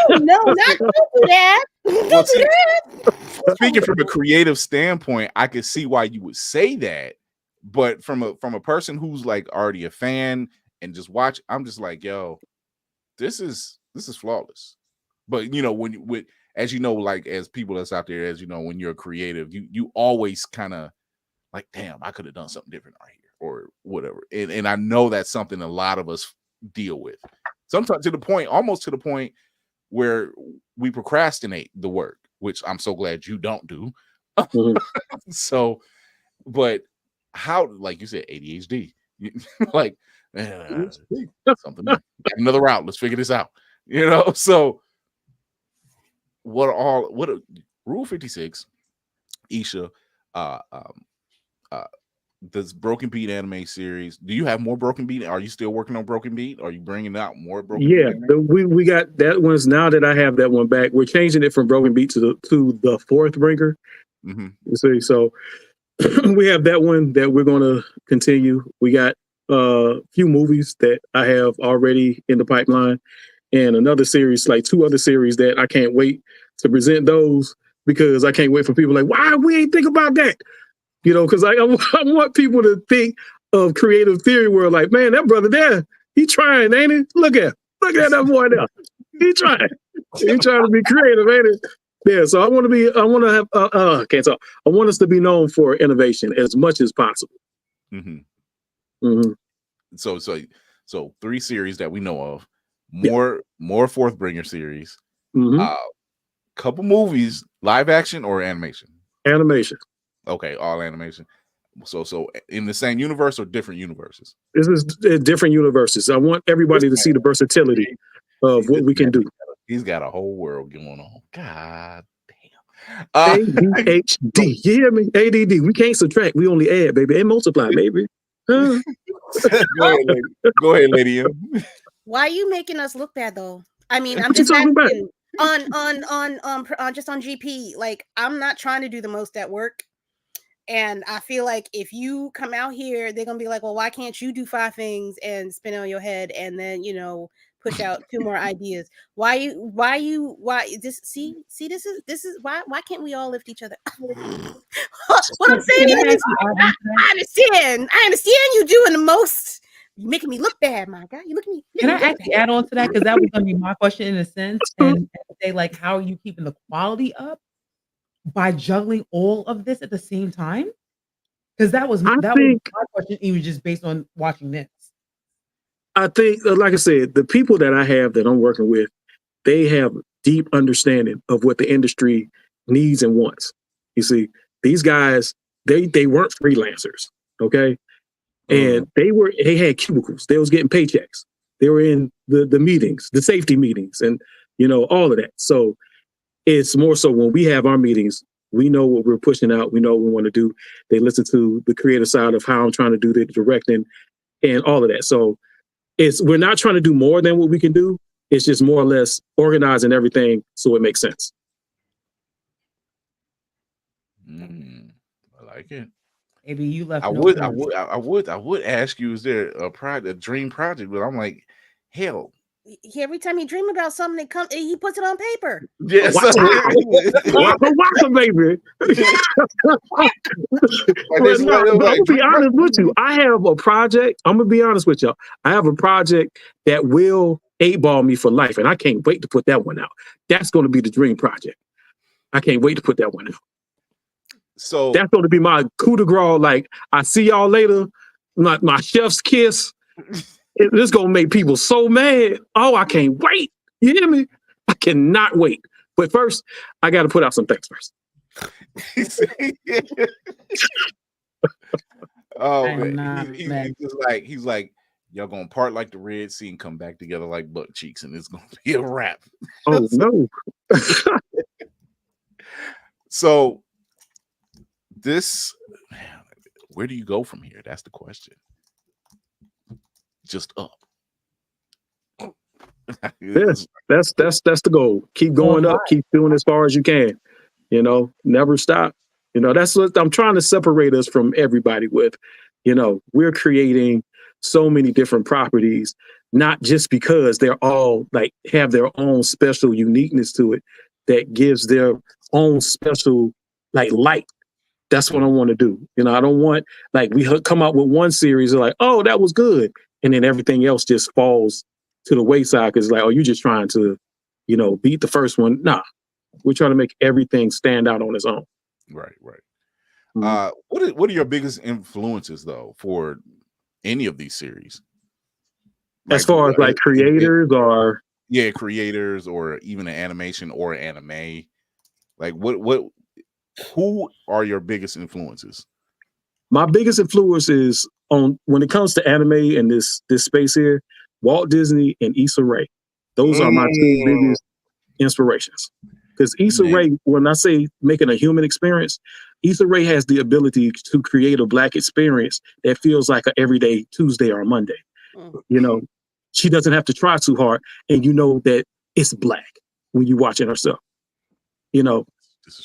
No, not don't do that. Don't do that. Speaking from a creative standpoint, I could see why you would say that, but from a person who's like already a fan and just watch, I'm just like, yo, this is flawless. But you know, when as you know, like as people that's out there, as you know, when you're creative, you always kind of like, damn, I could have done something different right here or whatever. And I know that's something a lot of us deal with. Sometimes almost to the point where we procrastinate the work, which I'm so glad you don't do. So, but how, like you said, ADHD, like something, another route. Let's figure this out. You know, so Rule 56, Isha, this Broken Beat anime series. Do you have more Broken Beat? Are you still working on Broken Beat? Are you bringing out more Broken Beat? Yeah, we got that one's now that I have that one back. We're changing it from Broken Beat to the fourth bringer. Mm-hmm. You see, so we have that one that we're going to continue. We got a few movies that I have already in the pipeline, and another series, like 2 other series that I can't wait to present those because I can't wait for people like, why we ain't think about that? You know, because I want people to think of creative theory world like, man, that brother there, he trying, ain't he? Look at that boy there. He trying. He trying to be creative, ain't it? Yeah, so I want us to be known for innovation as much as possible. Mm-hmm. Mm-hmm. So 3 series that we know of, more fourth bringer series, couple movies, live action or animation? Animation. Okay, all animation. So in the same universe or different universes? This is different universes. I want everybody to see the versatility of what we can do. He's got a whole world going on. God damn. ADHD. You hear me? ADD. We can't subtract. We only add, baby, and multiply, baby. Huh? Go ahead, lady. Why are you making us look bad though? I mean, I'm just asking on just on GP. Like, I'm not trying to do the most at work. And I feel like if you come out here, they're gonna be like, well, why can't you do 5 things and spin on your head and then, you know, push out 2 more ideas? Why this this is why can't we all lift each other up? What I'm saying is, I understand you doing the most. You're making me look bad, my guy. You look at me. Can I actually add on to that? Because that was gonna be my question in a sense, and say like, how are you keeping the quality up by juggling all of this at the same time? Because that was my question, even just based on watching this. I think, like I said, the people that I have that I'm working with, they have deep understanding of what the industry needs and wants. You see, these guys, they weren't freelancers, okay? And they had cubicles. They was getting paychecks. They were in the meetings, the safety meetings, and all of that. So it's more so when we have our meetings, we know what we're pushing out. We know what we want to do. They listen to the creative side of how I'm trying to do the directing and all of that. So we're not trying to do more than what we can do. It's just more or less organizing everything so it makes sense. I like it. Maybe you left. I no would ask you, is there a dream project? But I'm like, hell. Every time he dream about something, he puts it on paper. Yes, watch him, baby. I'm gonna be honest with you. I have a project. I'm gonna be honest with y'all. I have a project that will 8-ball me for life, and I can't wait to put that one out. That's going to be the dream project. I can't wait to put that one out. So that's going to be my coup de grace. Like, I see y'all later. My chef's kiss. This is going to make people so mad. Oh, I can't wait. You hear me? I cannot wait. But first, I got to put out some things first. Oh, man. He's like, y'all going to part like the Red Sea and come back together like butt cheeks, and it's going to be a wrap. Oh, no. So, where do you go from here? That's the question. Just up. Yes, that's the goal. Keep going up. Keep doing as far as you can. Never stop. That's what I'm trying to separate us from everybody with. We're creating so many different properties, not just because they're all like have their own special uniqueness to it that gives their own special like light. That's what I want to do. I don't want like we come out with one series of like, oh, that was good, and then everything else just falls to the wayside because like, oh, you're just trying to, beat the first one. Nah, we're trying to make everything stand out on its own. Right, right. Mm-hmm. What are your biggest influences though for any of these series? As far as like creators or creators or even an animation or an anime, like who are your biggest influences? My biggest influence is on when it comes to anime and this space here, Walt Disney and Issa Rae. Those are my two biggest inspirations. Because Issa Rae, when I say making a human experience, Issa Rae has the ability to create a Black experience that feels like an everyday Tuesday or a Monday. She doesn't have to try too hard, and that it's Black when you watch it herself.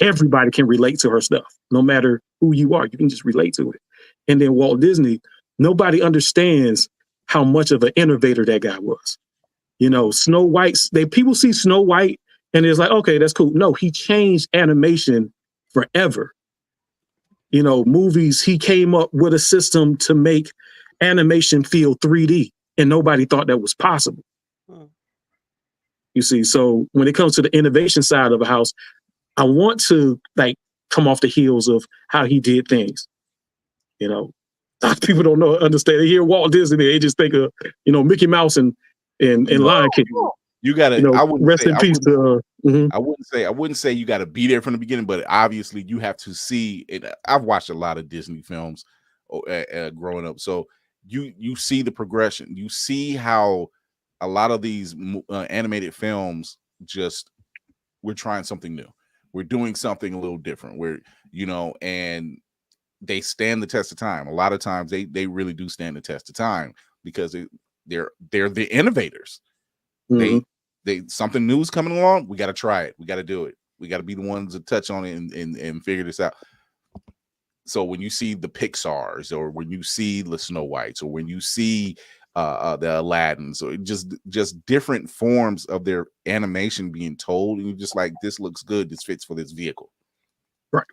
Everybody can relate to her stuff, no matter who you are. You can just relate to it. And then Walt Disney, nobody understands how much of an innovator that guy was. Snow White's, people see Snow White and it's like, okay, that's cool. No, he changed animation forever. Movies, he came up with a system to make animation feel 3D, and nobody thought that was possible. You see, so when it comes to the innovation side of a house, I want to like come off the heels of how he did things. People don't understand. They hear Walt Disney, they just think of Mickey Mouse and Lion King. You gotta. I wouldn't rest say, in peace. I wouldn't say you got to be there from the beginning, but obviously you have to see it. I've watched a lot of Disney films growing up, so you see the progression. You see how a lot of these animated films we're trying something new. We're doing something a little different. And they stand the test of time. A lot of times they really do stand the test of time because they're the innovators. Mm-hmm. They something new is coming along. We got to try it. We got to do it. We got to be the ones to touch on it and figure this out. So when you see the Pixars, or when you see the Snow Whites, or when you see the Aladdins, or just different forms of their animation being told, and you're just like, this looks good. This fits for this vehicle, right?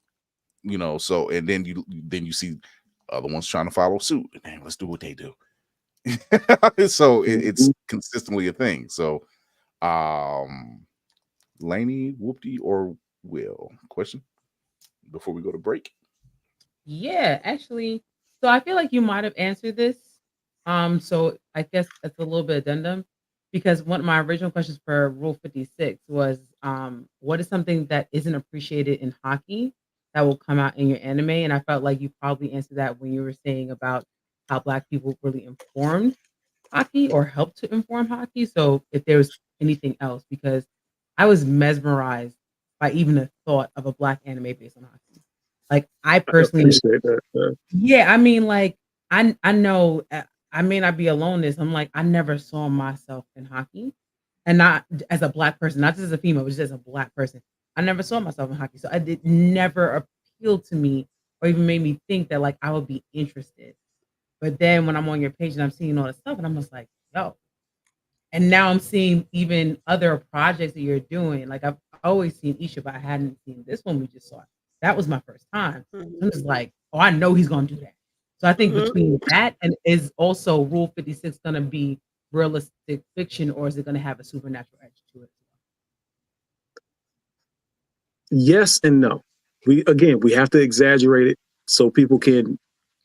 So and then you see other ones trying to follow suit. And let's do what they do. So it's consistently a thing. So, Lainey, Whoopty, or Will? Question before we go to break. Yeah, actually, so I feel like you might have answered this. So I guess it's a little bit addendum, because one of my original questions for Rule 56 was, what is something that isn't appreciated in hockey that will come out in your anime? And I felt like you probably answered that when you were saying about how Black people really informed hockey or helped to inform hockey. So if there was anything else, because I was mesmerized by even the thought of a black anime based on hockey. Like I I personally, appreciate that. yeah, I mean, like I know I may not be alone in this. I'm like I never saw myself in hockey, and not as a black person, not just as a female, but just as a black person. I never saw myself in hockey, so I did never appealed to me or even made me think that like I would be interested. But then when I'm on your page and I'm seeing all this stuff, and I'm just like, yo. And now I'm seeing even other projects that you're doing. Like I've always seen Isha, but I hadn't seen this one we just saw. That was my first time. So I'm just like, oh, I know he's gonna do that. So I think between that and is also Rule 56 gonna be realistic fiction, or is it gonna have a supernatural edge to it? Yes and no. We have to exaggerate it so people can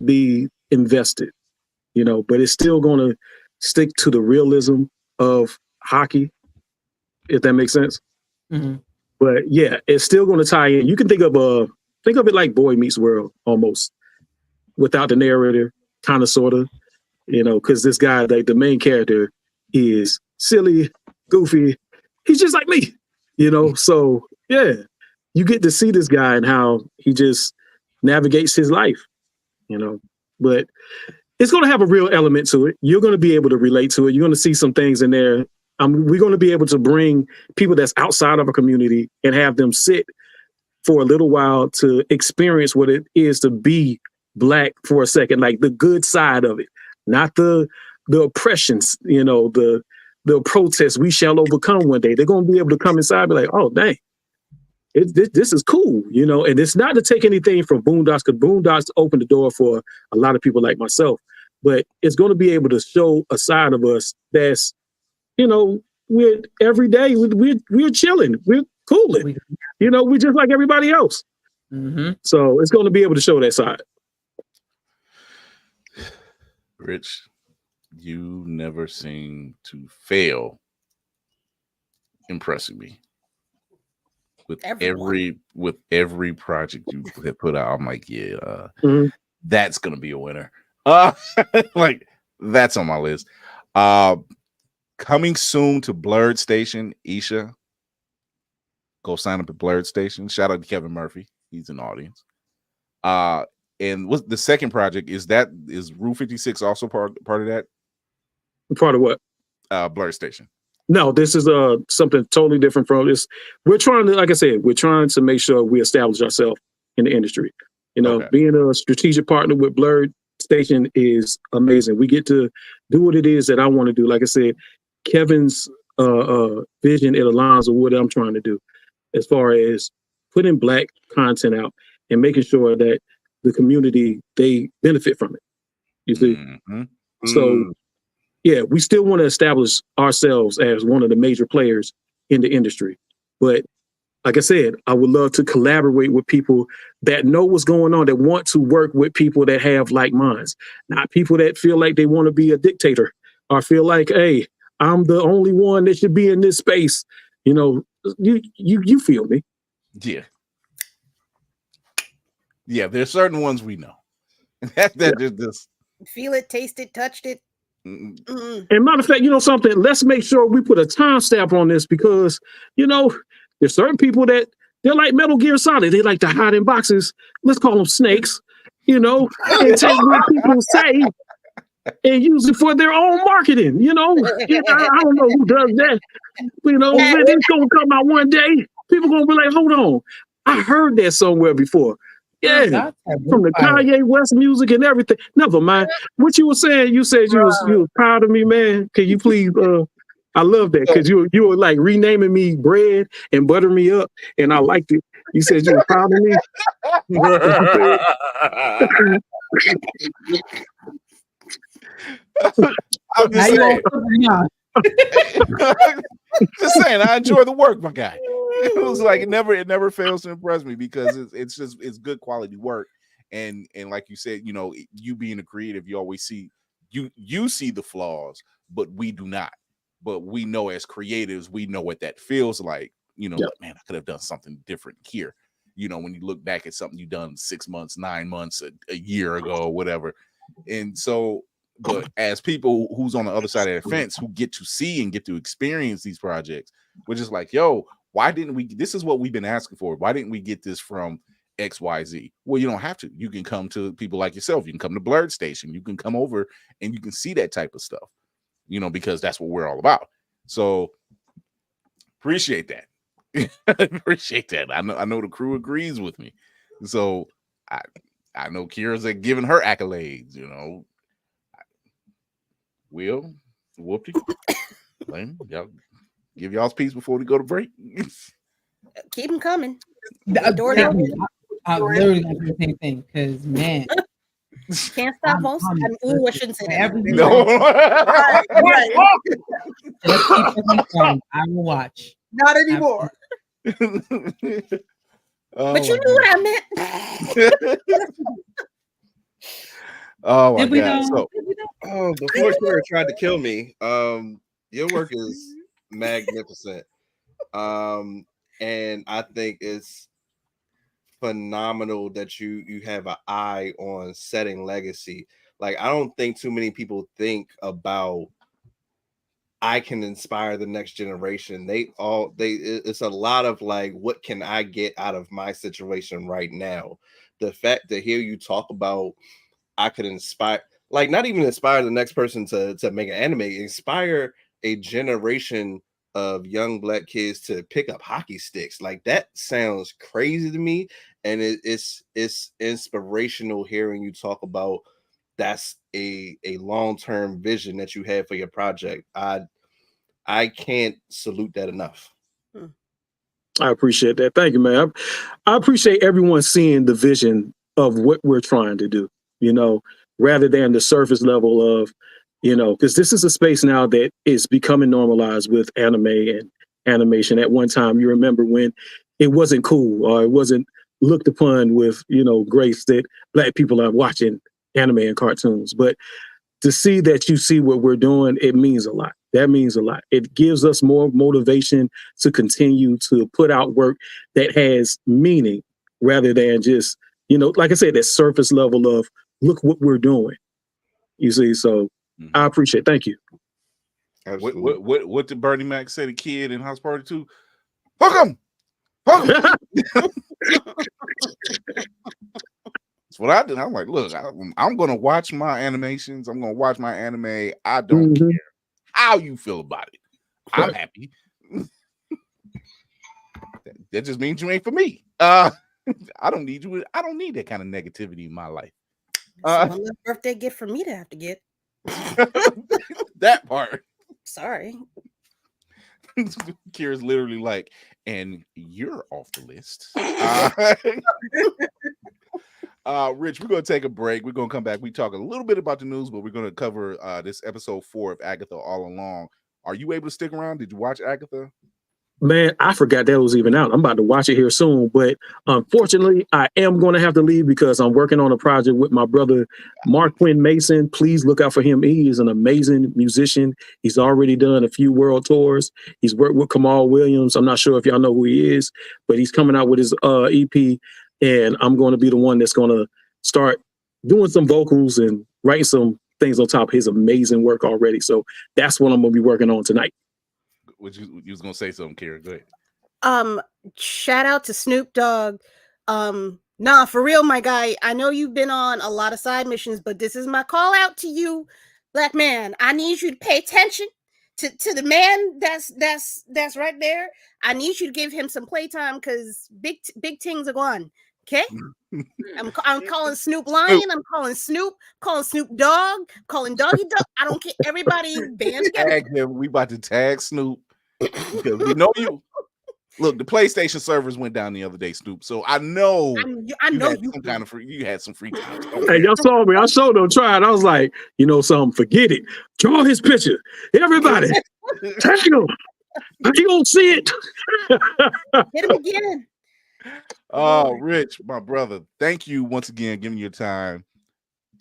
be invested, but it's still going to stick to the realism of hockey, if that makes sense. Mm-hmm. But yeah, it's still going to tie in. You can think of it like Boy Meets World almost, without the narrator, kind of, sort of, because this guy, like the main character, is silly, goofy. He's just like me, So yeah, you get to see this guy and how he just navigates his life, But it's going to have a real element to it. You're going to be able to relate to it. You're going to see some things in there. We're going to be able to bring people that's outside of a community and have them sit for a little while to experience what it is to be Black for a second, like the good side of it, not the oppressions, the protests we shall overcome one day. They're going to be able to come inside and be like, oh, dang. This is cool, and it's not to take anything from Boondocks, because Boondocks opened the door for a lot of people like myself, but it's going to be able to show a side of us that's, we're every day, we're chilling, we're cooling, we're just like everybody else. Mm-hmm. So it's going to be able to show that side. Rich, you never seem to fail impressing me. With every project you have put out, I'm like, yeah, that's gonna be a winner. Like that's on my list. Coming soon to Blerd Station, Isha. Go sign up at Blerd Station. Shout out to Kevin Murphy, he's in the audience. And what's the second project? Is Rule 56 also part of that? Part of what? Blerd Station. No, this is something totally different from this. We're trying to, like I said, we're trying to make sure we establish ourselves in the industry. Being a strategic partner with Blerd Station is amazing. We get to do what it is that I want to do. Like I said, Kevin's vision, it aligns with what I'm trying to do as far as putting Black content out and making sure that the community, they benefit from it. You see? Mm-hmm. So yeah, we still want to establish ourselves as one of the major players in the industry. But like I said, I would love to collaborate with people that know what's going on, that want to work with people that have like minds, not people that feel like they want to be a dictator or feel like, hey, I'm the only one that should be in this space. You feel me? Yeah. Yeah, there's certain ones we know. That just feel it, taste it, touched it. And matter of fact, something, let's make sure we put a timestamp on this because, there's certain people that they're like Metal Gear Solid. They like to hide in boxes. Let's call them snakes, and take what people say and use it for their own marketing. I don't know who does that. But it's going to come out one day. People going to be like, hold on. I heard that somewhere before. Yeah, from the Kanye West music and everything. Never mind. What you were saying, you said you was proud of me, man. Can you please? I love that because you were like renaming me Bread and butter me up, and I liked it. You said you were proud of me. I'm just saying. Just saying, I enjoy the work, my guy. It was like it never fails to impress me because it's good quality work, and like you said, you being a creative, you always see you see the flaws, but we do not. But we know as creatives, we know what that feels like. Like, man, I could have done something different here. When you look back at something you done 6 months, 9 months, a year ago, or whatever. And so But as people who's on the other side of the fence who get to see and get to experience these projects, we're just like, yo, why didn't we? This is what we've been asking for. Why didn't we get this from XYZ? Well, you don't have to. You can come to people like yourself. You can come to Blerd Station. You can come over and you can see that type of stuff, you know, because that's what we're all about. So appreciate that. Appreciate that. I know the crew agrees with me. So I know Kira's like giving her accolades, you know. Will, whoopty, Lane, y'all give y'all's piece before we go to break. Keep them coming. I'm literally going to do the same thing because, man. Can't stop most. I shouldn't say that. No. Just keep us informed. I will watch. Not anymore. But you knew what I meant. Oh my God. So, before Sarah tried to kill me, your work is magnificent. And I think it's phenomenal that you have an eye on setting legacy. Like, I don't think too many people think about I can inspire the next generation. It's a lot of like, what can I get out of my situation right now? The fact to hear you talk about I could inspire, like, not even inspire the next person to make an anime, inspire a generation of young Black kids to pick up hockey sticks. Like, that sounds crazy to me. And it's inspirational hearing you talk about that's a long-term vision that you have for your project. I can't salute that enough. I appreciate that. Thank you, man. I appreciate everyone seeing the vision of what we're trying to do, you know, rather than the surface level of, you know, because this is a space now that is becoming normalized with anime and animation. At one time, you remember when it wasn't cool or it wasn't looked upon with, you know, grace that Black people are watching anime and cartoons. But to see that you see what we're doing, it means a lot. That means a lot. It gives us more motivation to continue to put out work that has meaning rather than just, you know, like I said, that surface level of look what we're doing. You see, so I appreciate it. Thank you. What did Bernie Mac say to kid in House Party 2? Hook him! Hook him! That's what I did. I'm like, look, I'm gonna watch my animations. I'm gonna watch my anime. I don't care how you feel about it. I'm happy. That just means you ain't for me. I don't need you. I don't need that kind of negativity in my life. One less birthday gift for me to have to get. That part. Sorry. Kira's literally like, and you're off the list. Rich, we're going to take a break. We're going to come back. We talk a little bit about the news, but we're going to cover this episode 4 of Agatha all along. Are you able to stick around? Did you watch Agatha? Man, I forgot that was even out. I'm about to watch it here soon, but unfortunately, I am going to have to leave because I'm working on a project with my brother, Mark Quinn Mason. Please look out for him. He is an amazing musician. He's already done a few world tours. He's worked with Kamal Williams. I'm not sure if y'all know who he is, but he's coming out with his EP, and I'm going to be the one that's going to start doing some vocals and writing some things on top of his amazing work already. So that's what I'm going to be working on tonight. You was gonna say something, Kira. Go ahead. Shout out to Snoop Dogg. Nah, for real, my guy. I know you've been on a lot of side missions, but this is my call out to you, Black man. I need you to pay attention to the man that's right there. I need you to give him some playtime because big things are going. Okay. I'm calling Snoop Lion. I'm calling Snoop Dogg. Calling Doggy Dog. I don't care. Everybody band together. Tag him. We about to tag Snoop because we know you. Look, the PlayStation servers went down the other day, Snoop. So I know you had some free time. Hey, y'all saw me. I showed them trying. I was like, you know something, forget it. Draw his picture. Everybody, tag him. You gonna see it. Hit him again. Oh, Rich, my brother, thank you once again, giving your time.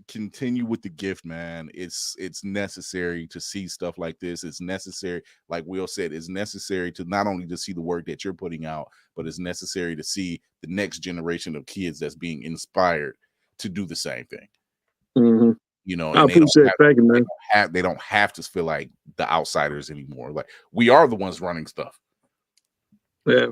Continue with the gift, man. It's necessary to see stuff like this. It's necessary, like Will said, it's necessary to not only to see the work that you're putting out, but it's necessary to see the next generation of kids that's being inspired to do the same thing. Mm-hmm. you know, I and appreciate it. Thank you, man. they don't have to feel like the outsiders anymore. Like we are the ones running stuff. Yeah.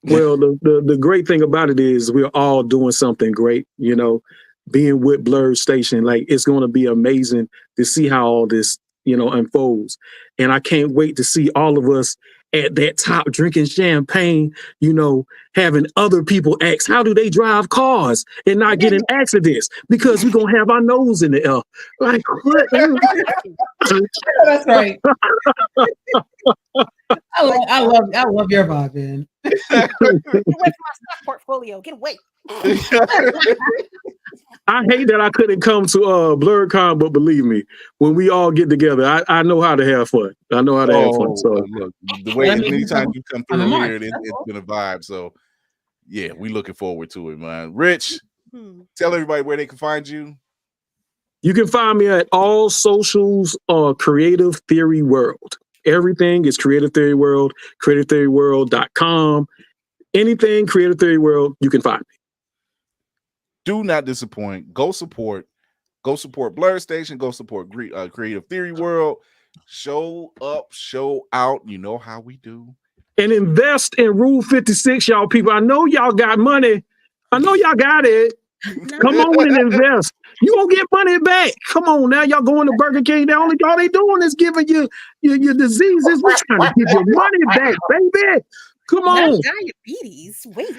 Well, the great thing about it is we're all doing something great, you know, being with Blerd Station. Like, it's going to be amazing to see how all this, you know, unfolds. And I can't wait to see all of us at that top drinking champagne, you know, having other people ask, how do they drive cars and not get in accidents? Because we're going to have our nose in the air. Like, what? That's right. I love your vibe, man. Get away from my stock portfolio. Get away. I hate that I couldn't come to BlerdCon, but believe me, when we all get together, I know how to have fun. I know how to have fun. So look, the way anytime you come through here, it's been a vibe. So yeah, we looking forward to it, man. Rich, tell everybody where they can find you. You can find me at all socials, Creative Theory World. Everything is Creative Theory World, creativetheoryworld.com. Anything Creative Theory World, you can find me. Do not disappoint. Go support Blerd Station. Go support Creative Theory World. Show up, show out. You know how we do. And invest in Rule 56, y'all people. I know y'all got money. I know y'all got it. Come on and invest. You gonna get money back. Come on now, y'all going to Burger King. All they doing is giving you your diseases. We're trying to give your money back, baby. Come on. Diabetes. Wait.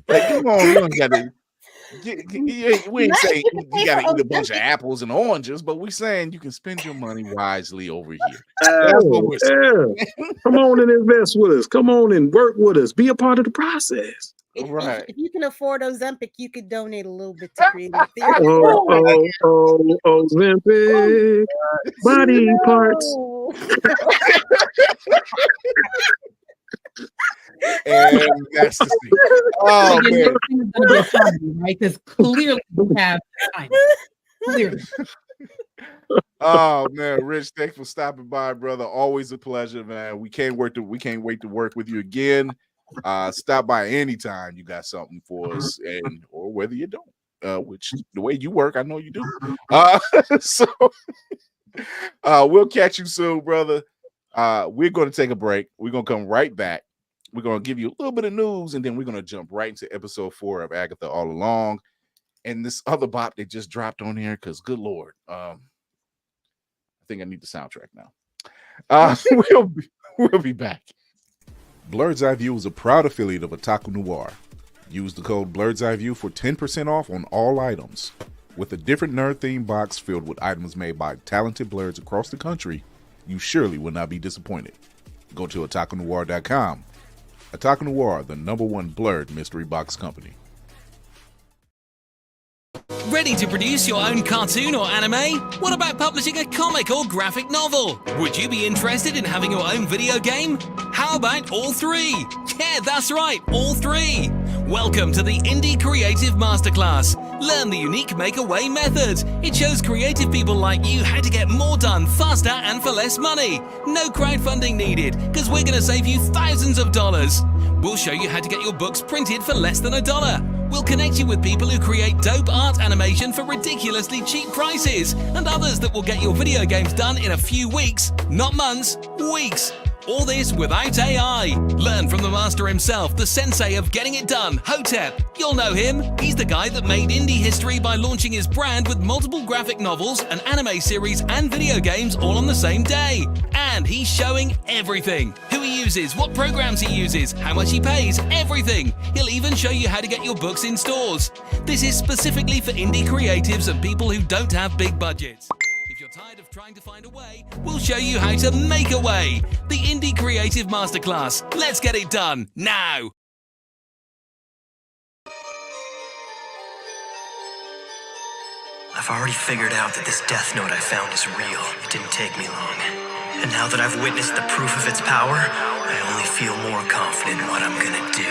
Like, come on, you don't gotta. We ain't saying you gotta eat a bunch of apples and oranges, but we saying you can spend your money wisely over here. That's what we're saying. Come on and invest with us. Come on and work with us. Be a part of the process. Right. If you can afford Ozempic, you could donate a little bit to Creative Theory. Ozempic, body parts. And that's the thing. Oh man, right? Because clearly we have time. Clearly. Oh man, Rich, thanks for stopping by, brother. Always a pleasure, man. We can't wait to work with you again. Stop by anytime you got something for us, and or whether you don't. Which the way you work, I know you do. So we'll catch you soon, brother. We're going to take a break. We're going to come right back. We're going to give you a little bit of news, and then we're going to jump right into episode 4 of Agatha All Along. And this other bop that just dropped on here, because good Lord, I think I need the soundtrack now. We'll be back. Blerd's Eyeview is a proud affiliate of Otaku Noir. Use the code Blerd's Eyeview for 10% off on all items. With a different nerd-themed box filled with items made by talented blerds across the country, you surely will not be disappointed. Go to otakunoir.com. Otaku Noir, the #1 blerd mystery box company. Ready to produce your own cartoon or anime? What about publishing a comic or graphic novel? Would you be interested in having your own video game? How about all 3? Yeah, that's right, all 3. Welcome to the Indie Creative Masterclass. Learn the unique make-away method. It shows creative people like you how to get more done faster and for less money. No crowdfunding needed, because we're going to save you thousands of dollars. We'll show you how to get your books printed for less than $1. We'll connect you with people who create dope art animation for ridiculously cheap prices, and others that will get your video games done in a few weeks, not months, weeks. All this without AI. Learn from the master himself, the sensei of getting it done, Hotep. You'll know him. He's the guy that made indie history by launching his brand with multiple graphic novels, an anime series, and video games all on the same day. And he's showing everything. Who he uses, what programs he uses, how much he pays, everything. He'll even show you how to get your books in stores. This is specifically for indie creatives and people who don't have big budgets. If you're tired of trying to find a way, we'll show you how to make a way. The Indie Creative Masterclass. Let's get it done now. I've already figured out that this death note I found is real. It didn't take me long. And now that I've witnessed the proof of its power, I only feel more confident in what I'm gonna do.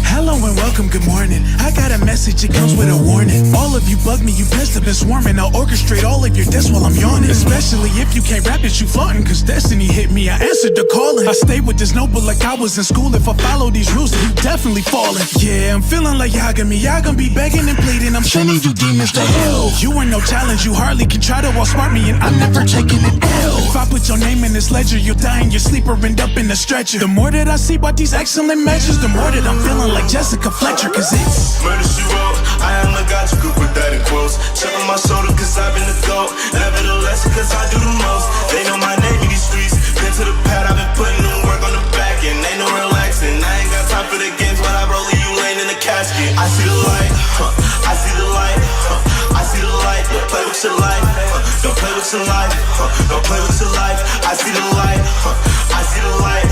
How Hello and welcome, good morning. I got a message, it comes with a warning. All of you bug me, you pests have been swarming. I'll orchestrate all of your deaths while I'm yawning. Especially if you can't rap it, you flaunting. Cause destiny hit me, I answered the calling. I stay with this noble like I was in school. If I follow these rules, then you definitely falling. Yeah, I'm feeling like y'all gonna be begging and pleading. I'm sending you demons to hell. You are no challenge, you hardly can try to outsmart me, and I'm never taking an L. If I put your name in this ledger, you'll die in your sleep or end up in a stretcher. The more that I see about these excellent measures, the more that I'm feeling like Jessica Fletcher. Cause it's murder she wrote. I am a god, you could put that in quotes. Chip on my shoulder cause I've been the GOAT. Nevertheless, cause I do the most. They know my name in these streets. Been to the pad, I've been putting in work on the back end. Ain't no relaxing, I ain't got time for the games. When I roll you laying in the casket. I see the light, I see the light, I see the light. Don't play with your life, don't play with your life, don't play with your life. I see the light, I see the light,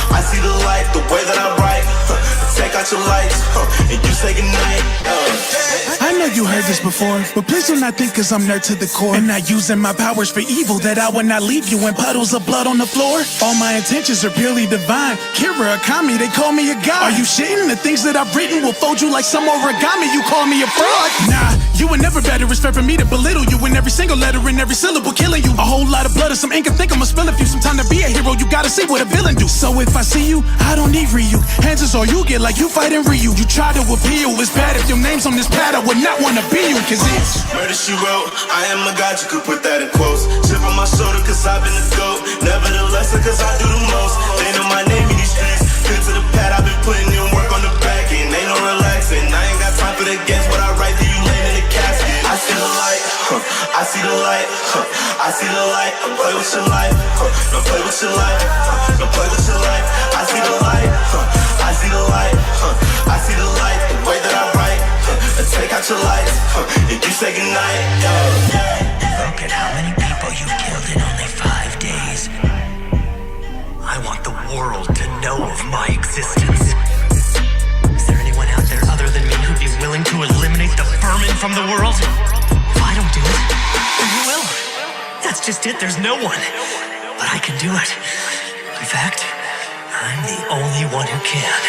I see the light. The way that I write, take out your lights, and you say goodnight. I know you heard this before, but please do not think cause I'm nerd to the core and not using my powers for evil that I would not leave you in puddles of blood on the floor. All my intentions are purely divine. Kira, Akami, they call me a god. Are you shitting? The things that I've written will fold you like some origami. You call me a fraud? Nah, you were never better. It's fair for me to belittle you in every single letter, in every syllable, killing you. A whole lot of blood and some ink. I think I'ma spill a few. Some time to be a hero. You gotta see what a villain do. So if I see you, I don't need Ryu. Hands is all you get, like you fighting Ryu. You try to appeal, it's bad if your name's on this pad. I would not wanna be you, cause it's murder she wrote. I am a god, you could put that in quotes. Chip on my shoulder cause I've been the GOAT. Nevertheless, cause I do the most. They know my name in these streets. Been to the pad, I've been putting in work on the back end. Ain't no relaxing, I ain't got time for the games. What I write to you laying in the casket. I see the light, I see the light, I see the light. Don't play with your life, don't play with your life, don't play with your life. I see the light, I see the light, I see the light. The way that I write, take out your lights, and you say goodnight. Look at how many people you've killed in only 5 days. I want the world to know of my existence. Is there anyone out there other than me who'd be willing to eliminate the vermin from the world? If I don't do it, then who will? That's just it, there's no one. But I can do it. In fact, I'm the only one who can.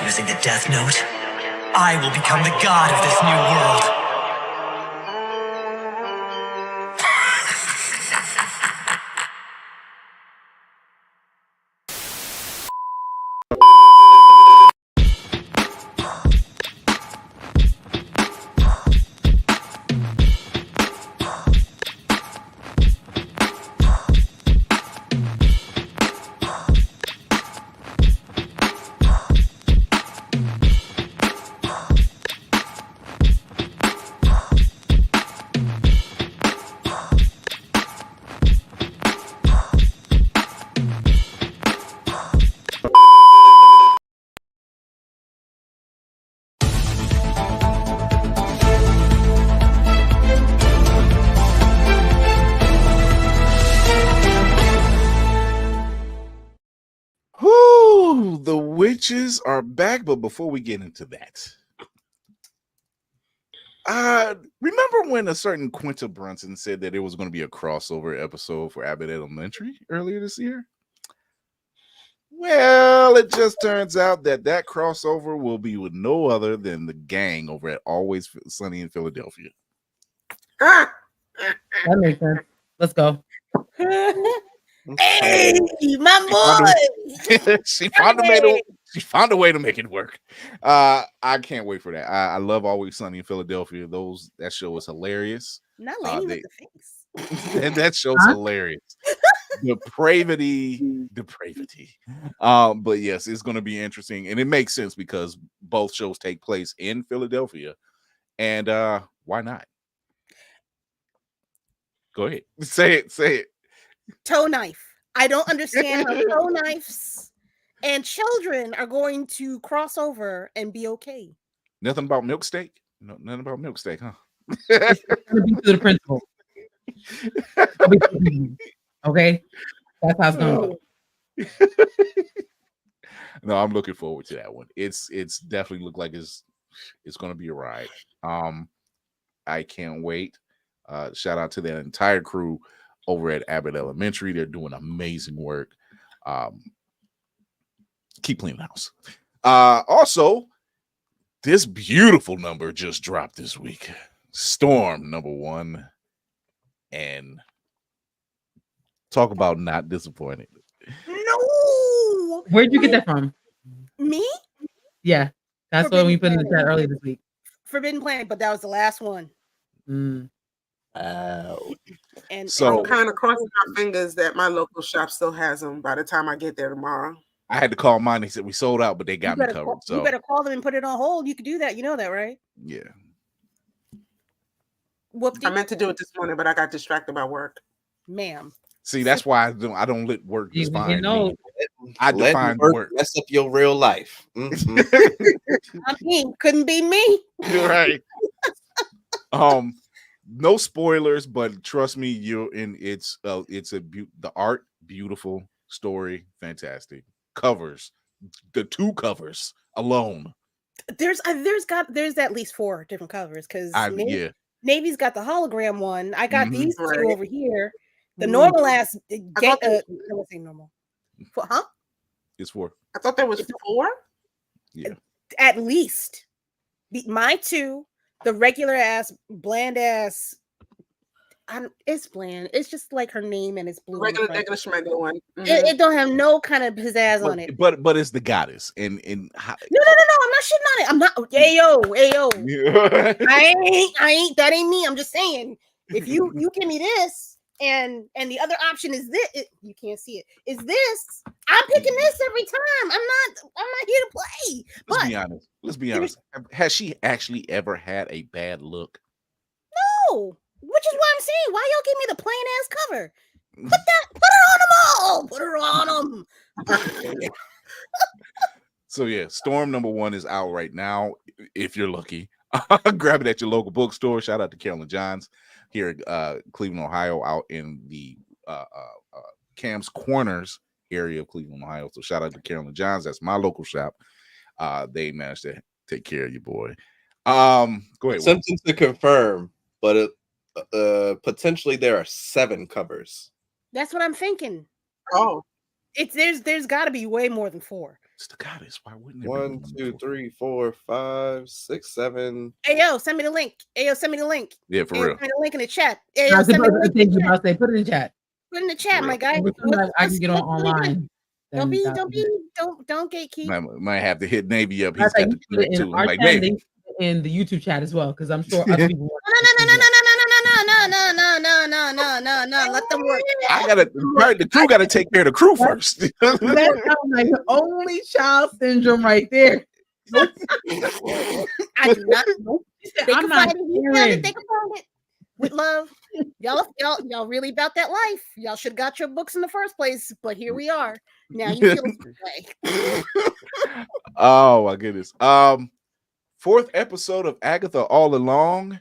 Using the Death Note, I will become the god of this new world. the witches are back, but before we get into that, remember when a certain Quinta Brunson said that it was going to be a crossover episode for Abbott Elementary earlier this year? Well, it just turns out that that crossover will be with no other than the gang over at Always Sunny in Philadelphia. That makes sense. Let's go. Hey, my boy. She found a way to make it work. I can't wait for that. I love Always Sunny in Philadelphia. That show is hilarious. Not Laney with the face. And that show's hilarious. Depravity. But yes, it's going to be interesting, and it makes sense because both shows take place in Philadelphia, and why not? Go ahead, say it. Toe knife. I don't understand how toe knives and children are going to cross over and be okay. Nothing about milk steak. No, nothing about milk steak, huh? It's gonna be to the principal. Okay, that's how it's gonna go. No, I'm looking forward to that one. It's definitely look like it's gonna be a ride. I can't wait. Shout out to that entire crew over at Abbott Elementary. They're doing amazing work. Keep cleaning the house. Also, this beautiful number just dropped this week. Storm number 1. And talk about not disappointed. No. Where'd you get that from? Me? Yeah, that's what we put in the chat earlier this week. Forbidden Planet, but that was the last one. Mm. And So I'm kind of crossing my fingers that my local shop still has them by the time I get there tomorrow. I had to call mine. They said we sold out, but they got me covered. You better call them and put it on hold. You could do that. You know that, right? Yeah. Whoopty. I meant to do it this morning, but I got distracted by work. Ma'am. See, that's why I don't let work define me. I Let define work mess up your real life. Mhm. I mean, couldn't be me. You're right. No spoilers, but trust me, you're in. It's the art beautiful, story fantastic, covers, the 2 covers alone. There's at least 4 different covers because Navy's got the hologram one. I got these 2 over here. The normal ass I won't say normal. Huh? It's 4. I thought there was 4. Yeah. At least. My 2, the regular ass, bland ass. It's bland. It's just like her name and it's blue. Regular one. Mm-hmm. It don't have no kind of pizzazz on it. But it's the goddess and No. I'm not shitting on it. I'm not. Ayo. I ain't. That ain't me. I'm just saying. If you give me this and the other option is this, you can't see it. Is this? I'm picking this every time. I'm not here to play. Let's be honest. Has she actually ever had a bad look? No. Which is why I'm saying, why y'all give me the plain ass cover? Put her on them all. Put her on them. So yeah, Storm number 1 is out right now. If you're lucky, grab it at your local bookstore. Shout out to Carolyn Johns here at Cleveland, Ohio, out in the Cam's Corners area of Cleveland, Ohio. So shout out to Carolyn Johns. That's my local shop. They managed to take care of you, boy. Go ahead. Something to confirm, but potentially there are 7 covers. That's what I'm thinking. Oh, there's got to be way more than 4. It's the goddess. Why wouldn't it? 1, 2, 3, 4, 5, 6, 7. Hey yo, send me the link. Yeah, for real. Send me the link in the chat. Put it in the chat. Put it in the chat, my guy. I can get online. Don't gatekeep. Might have to hit Navy up. He's got the connect too. Like Navy. In the YouTube chat as well, because I'm sure other people. No. Let them work. The crew got to take care of the crew first. That sounds like only child syndrome right there. Nope. I do not. Nope. I'm not hearing. They can find it with love. Y'all really about that life. Y'all should have got your books in the first place, but here we are. Now you feel the way. Oh my goodness. 4th episode of Agatha All Along,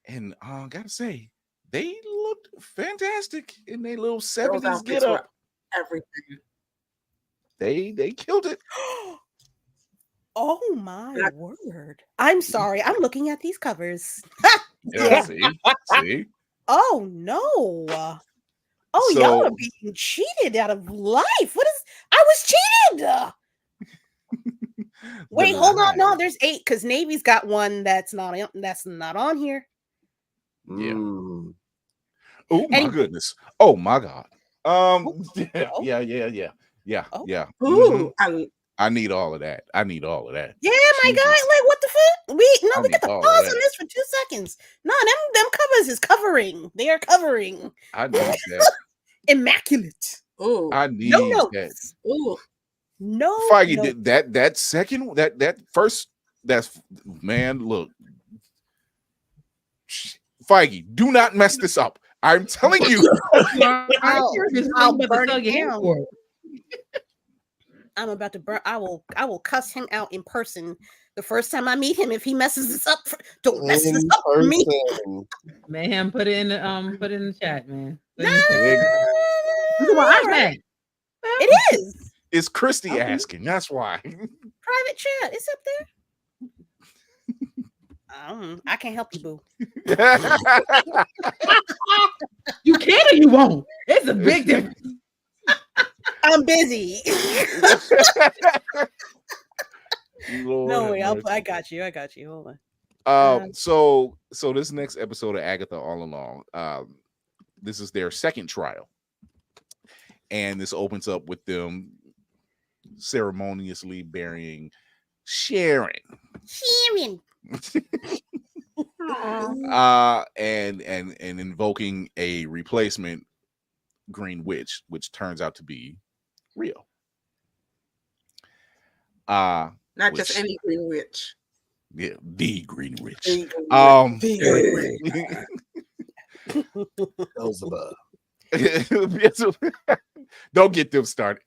and gotta say they looked fantastic in their little 70s get up. Everything. They killed it. Oh my word! I'm sorry. I'm looking at these covers. Yeah. See. Oh no! Oh, y'all are being cheated out of life. What is? I was cheated. Wait, hold on. No, there's 8 because Navy's got one that's not on here. Yeah. Oh my goodness. Oh my God. Yeah. Ooh, I need all of that. Yeah, my guy. Like, what the fuck? We got to pause on this for 2 seconds. No, them covers is covering. They are covering. I need that. Immaculate. Ooh. I need that. Ooh. No, Feige did that second, that first, that's man. Look, Feige, do not mess this up. I'm telling you. I'll burn it down. I'm about to burn. I will cuss him out in person the first time I meet him if he messes this up. Don't mess this up for me. Man, put it in the chat, man. It is. It's Christy asking. That's why. Private chat. It's up there. I can't help you, boo. You can or you won't. It's a big difference. I'm busy. Lord No have way. mercy. I got you. Hold on. So this next episode of Agatha All Along, this is their second trial, and this opens up with them ceremoniously burying Sharon. And invoking a replacement Green Witch, which turns out to be Rio. Not just any Green Witch. Yeah, the Green Witch. The Green Witch. Don't get them started.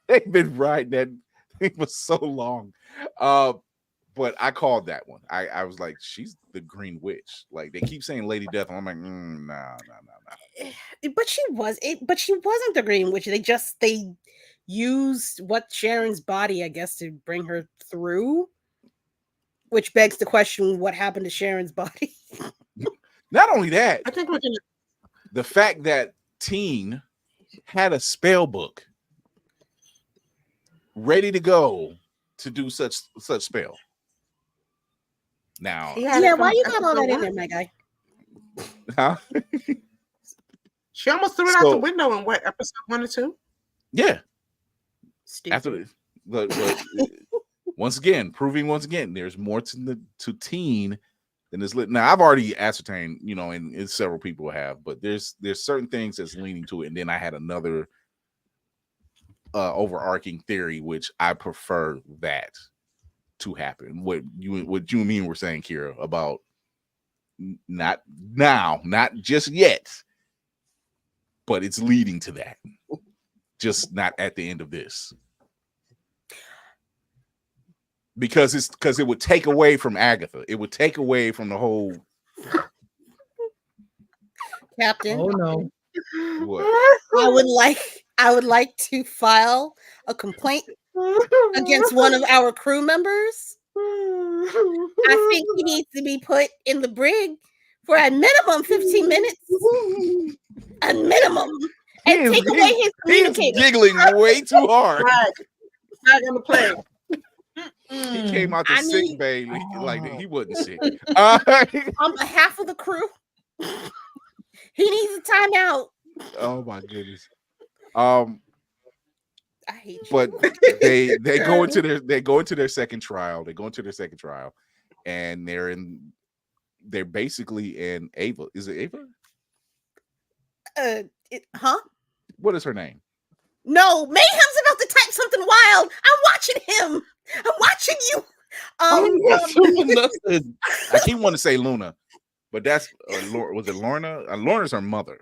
They've been riding that thing for so long. But I called that one. I was like, she's the Green Witch. Like they keep saying Lady Death, and I'm like, nah. But she wasn't the Green Witch. They used Sharon's body, I guess, to bring her through. Which begs the question, what happened to Sharon's body? Not only that, I think we're gonna the fact that Teen had a spell book ready to go to do such spell. Now, yeah, why you got all that in there, my guy? Huh? She almost threw it out the window in what, episode 1 or 2? Yeah. Stupid. After but once again, there's more to Teen than is lit. Now I've already ascertained, and several people have, but there's certain things that's leaning to it. And then I had another overarching theory, which I prefer that to happen. What you and me were saying, Kira, about not now, not just yet, but it's leading to that. Just not at the end of this. Because it would take away from Agatha. It would take away from the whole Captain. Oh no. What? I would like to file a complaint against one of our crew members. I think he needs to be put in the brig for a minimum 15 minutes. A minimum. And take away his communicator. He's giggling way too hard. Right. Not gonna play. He came out the sick bay like he wasn't sick. On behalf of the crew, he needs a timeout. Oh my goodness. I hate you. But they go into their second trial. They go into their second trial, and they're basically in Ava. Is it Ava? What is her name? No, Mayhem's about to type something wild. I'm watching him. I'm watching you. I keep wanting to say Luna, but that's was it Lorna? Lorna's her mother.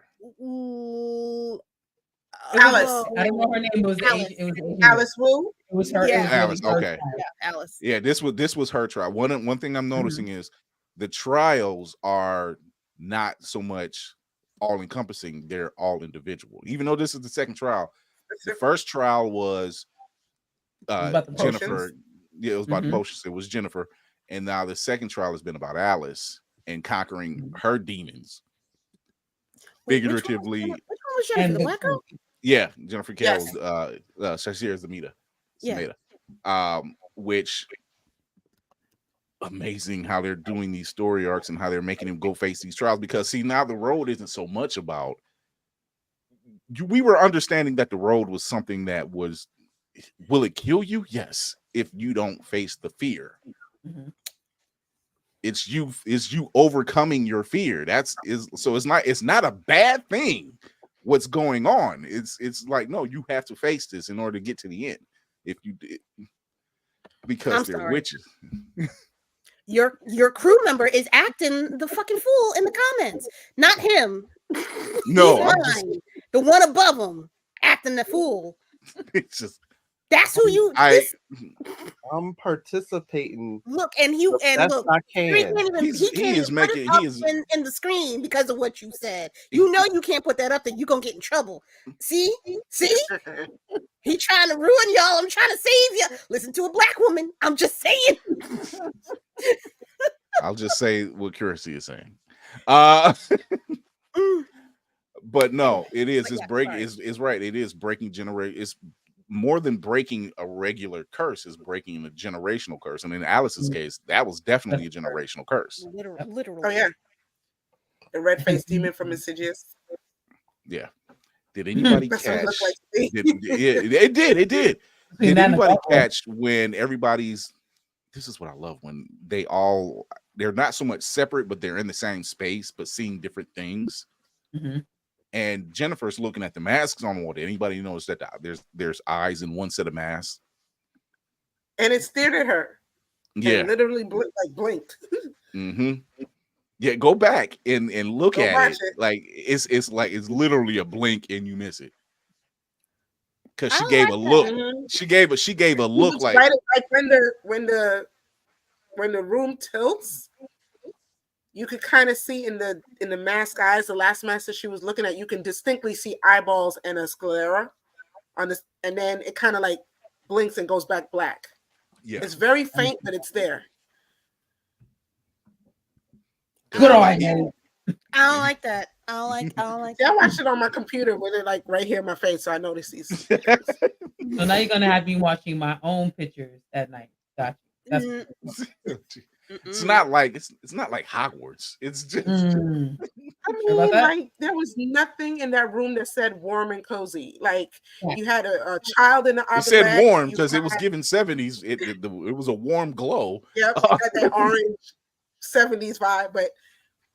Alice. I don't know her name. It was Alice Wu. It was her. Yeah. Alice. Okay. Yeah, Alice. Yeah, this was her trial. One thing I'm noticing is the trials are not so much all encompassing; they're all individual. Even though this is the second trial, the first trial was Jennifer. Yeah, it was about the potions. It was Jennifer, and now the second trial has been about Alice and conquering her demons. Figuratively, Which one was Jennifer? The black girl? yeah, Jennifer Kells, Yes. Shakira Zamita, Yeah. which amazing how they're doing these story arcs and how they're making him go face these trials, because see, now the road isn't so much about we were understanding that the road was something that was, will it kill you? Yes, if you don't face the fear. It's you overcoming your fear. So it's not a bad thing what's going on. It's like, no, you have to face this in order to get to the end. If you did, because they're witches. Your crew member is acting the fucking fool in the comments, not him. No, the one above him acting the fool. It's just that's who you. I'm participating. Look, and look, I can. he can't even put it up in the screen because of what you said. You know you can't put that up, then you're gonna get in trouble. See, he trying to ruin y'all. I'm trying to save you. Listen to a black woman. I'm just saying. I'll just say what Curacy is saying. But no, it is. It's breaking. It's right. It is breaking generation. It's more than breaking a regular curse is breaking a generational curse. And in Alice's case, that was definitely a generational curse. Literally. Oh yeah. The red faced demon from Insidious. Yeah. Did anybody That's what it catch? looked like to me. It did. It did. Seen Did that in the anybody bubble. catch when everybody's? This is what I love when they're not so much separate, but they're in the same space, but seeing different things. Mhm. And Jennifer's looking at the masks on the wall. Did anybody notice that there's eyes in one set of masks? And it stared at her. Yeah. And literally blinked. Mm-hmm. Yeah, go back and look Go at watch it. it. Like it's literally a blink and you miss it. Because she I gave like a that. look. Mhm. She gave a It look looks like right like when the room tilts, you could kind of see in the mask eyes, the last mask that she was looking at, you can distinctly see eyeballs and a sclera on this, and then it kind of like blinks and goes back black. yeah. It's very faint, but it's there. Good on you. I don't like that. I don't like Yeah, I that. watched it on my computer with it like right here in my face, so I noticed these. So now you're gonna have me watching my own pictures at night. Gotcha. That's It's not like it's not like Hogwarts. It's just I Sorry mean, about that. like there was nothing in that room that said warm and cozy. Like Yeah. you had a child in the it said oven. warm because it was given 70s. It was a warm glow. Yep, you got that orange 70s vibe, but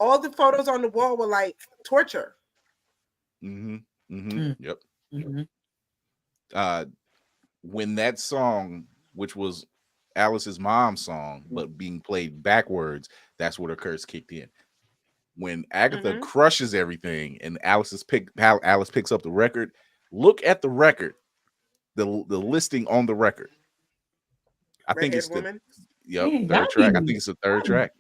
all the photos on the wall were like torture. Yep. Mhm. When that song, which was Alice's mom's song, but being played backwards, that's where the curse kicked in. When Agatha crushes everything and Alice picks up the record, look at the record, the listing on the record. I think it's Redhead woman. the third track. I think it's the third track.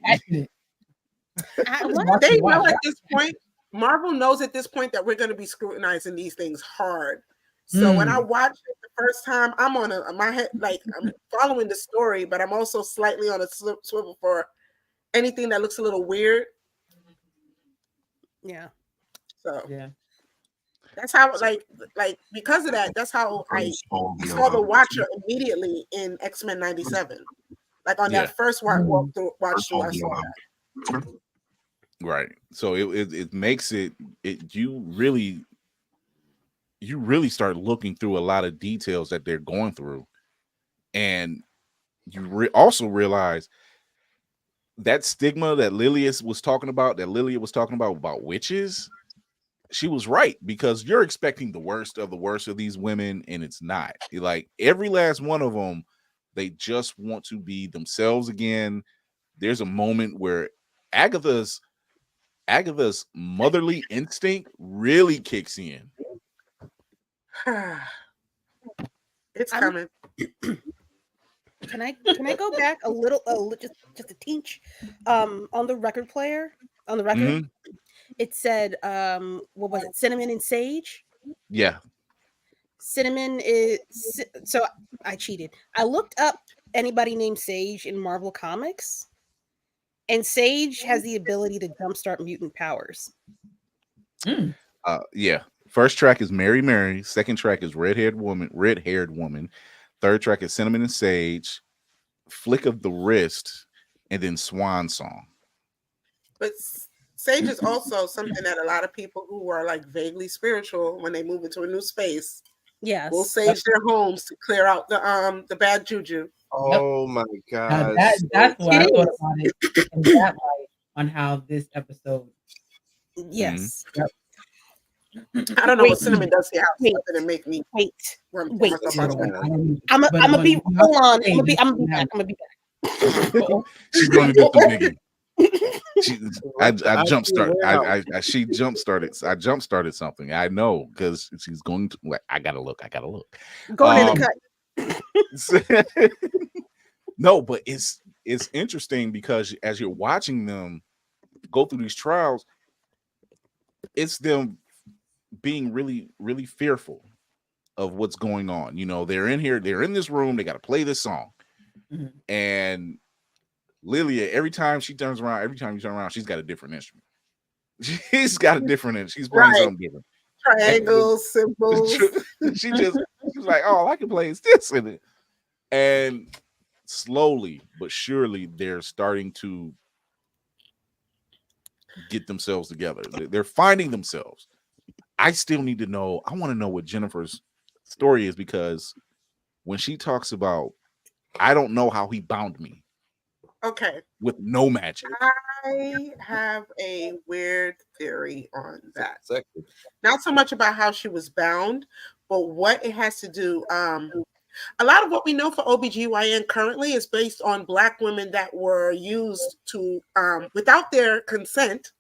They know at this point, Marvel knows at this point that we're going to be scrutinizing these things hard. So when I watched it the first time, I'm on my head, like I'm following the story, but I'm also slightly on a swivel for anything that looks a little weird. Yeah. So yeah, that's how like because of that, that's how I saw the Watcher immediately in X-Men '97. Like on that first watch through, I saw that. Right. So it makes it you really start looking through a lot of details that they're going through, and you also realize that stigma that Lilia was talking about witches. She was right, because you're expecting the worst of these women, and it's not. Like every last one of them, they just want to be themselves again. There's a moment where Agatha's motherly instinct really kicks in. It's coming. Can I go back a little, just a teach, on the record player, on the record? It said, what was it? Cinnamon and sage. Yeah. Cinnamon is, so I cheated. I looked up anybody named Sage in Marvel Comics, and Sage has the ability to jumpstart mutant powers. Yeah. First track is Mary Mary. Second track is Red-Haired Woman. Third track is Cinnamon and Sage, Flick of the Wrist, and then Swan Song. But Sage is also something that a lot of people who are like vaguely spiritual, when they move into a new space, will sage their homes to clear out the bad juju. Oh my god! That's what I thought about it in that light, on how this episode. Yes. Yep. I don't know what Cinnamon does to your house to make me wait. I'm I'm gonna be hold on. I'm gonna be back. She's gonna do the Biggie. I jump started. She jump started. I jump started something. I know, because she's going to. Like, I gotta look. Going in the cut. No, but it's interesting, because as you're watching them go through these trials, it's them being really, really fearful of what's going on. You know, they're in here, they're in this room, they got to play this song. And Lilia, every time you turn around, she's got a different instrument. She's got a different instrument. She's playing something different. Triangles, symbols. She just was like, "Oh, all I can play is this," and slowly but surely, they're starting to get themselves together. They're finding themselves. I still need to know. I want to know what Jennifer's story is, because when she talks about, I don't know how he bound me Okay. with no magic. I have a weird theory on that. Exactly. Not so much about how she was bound, but what it has to do. A lot of what we know for OBGYN currently is based on Black women that were used to, without their consent,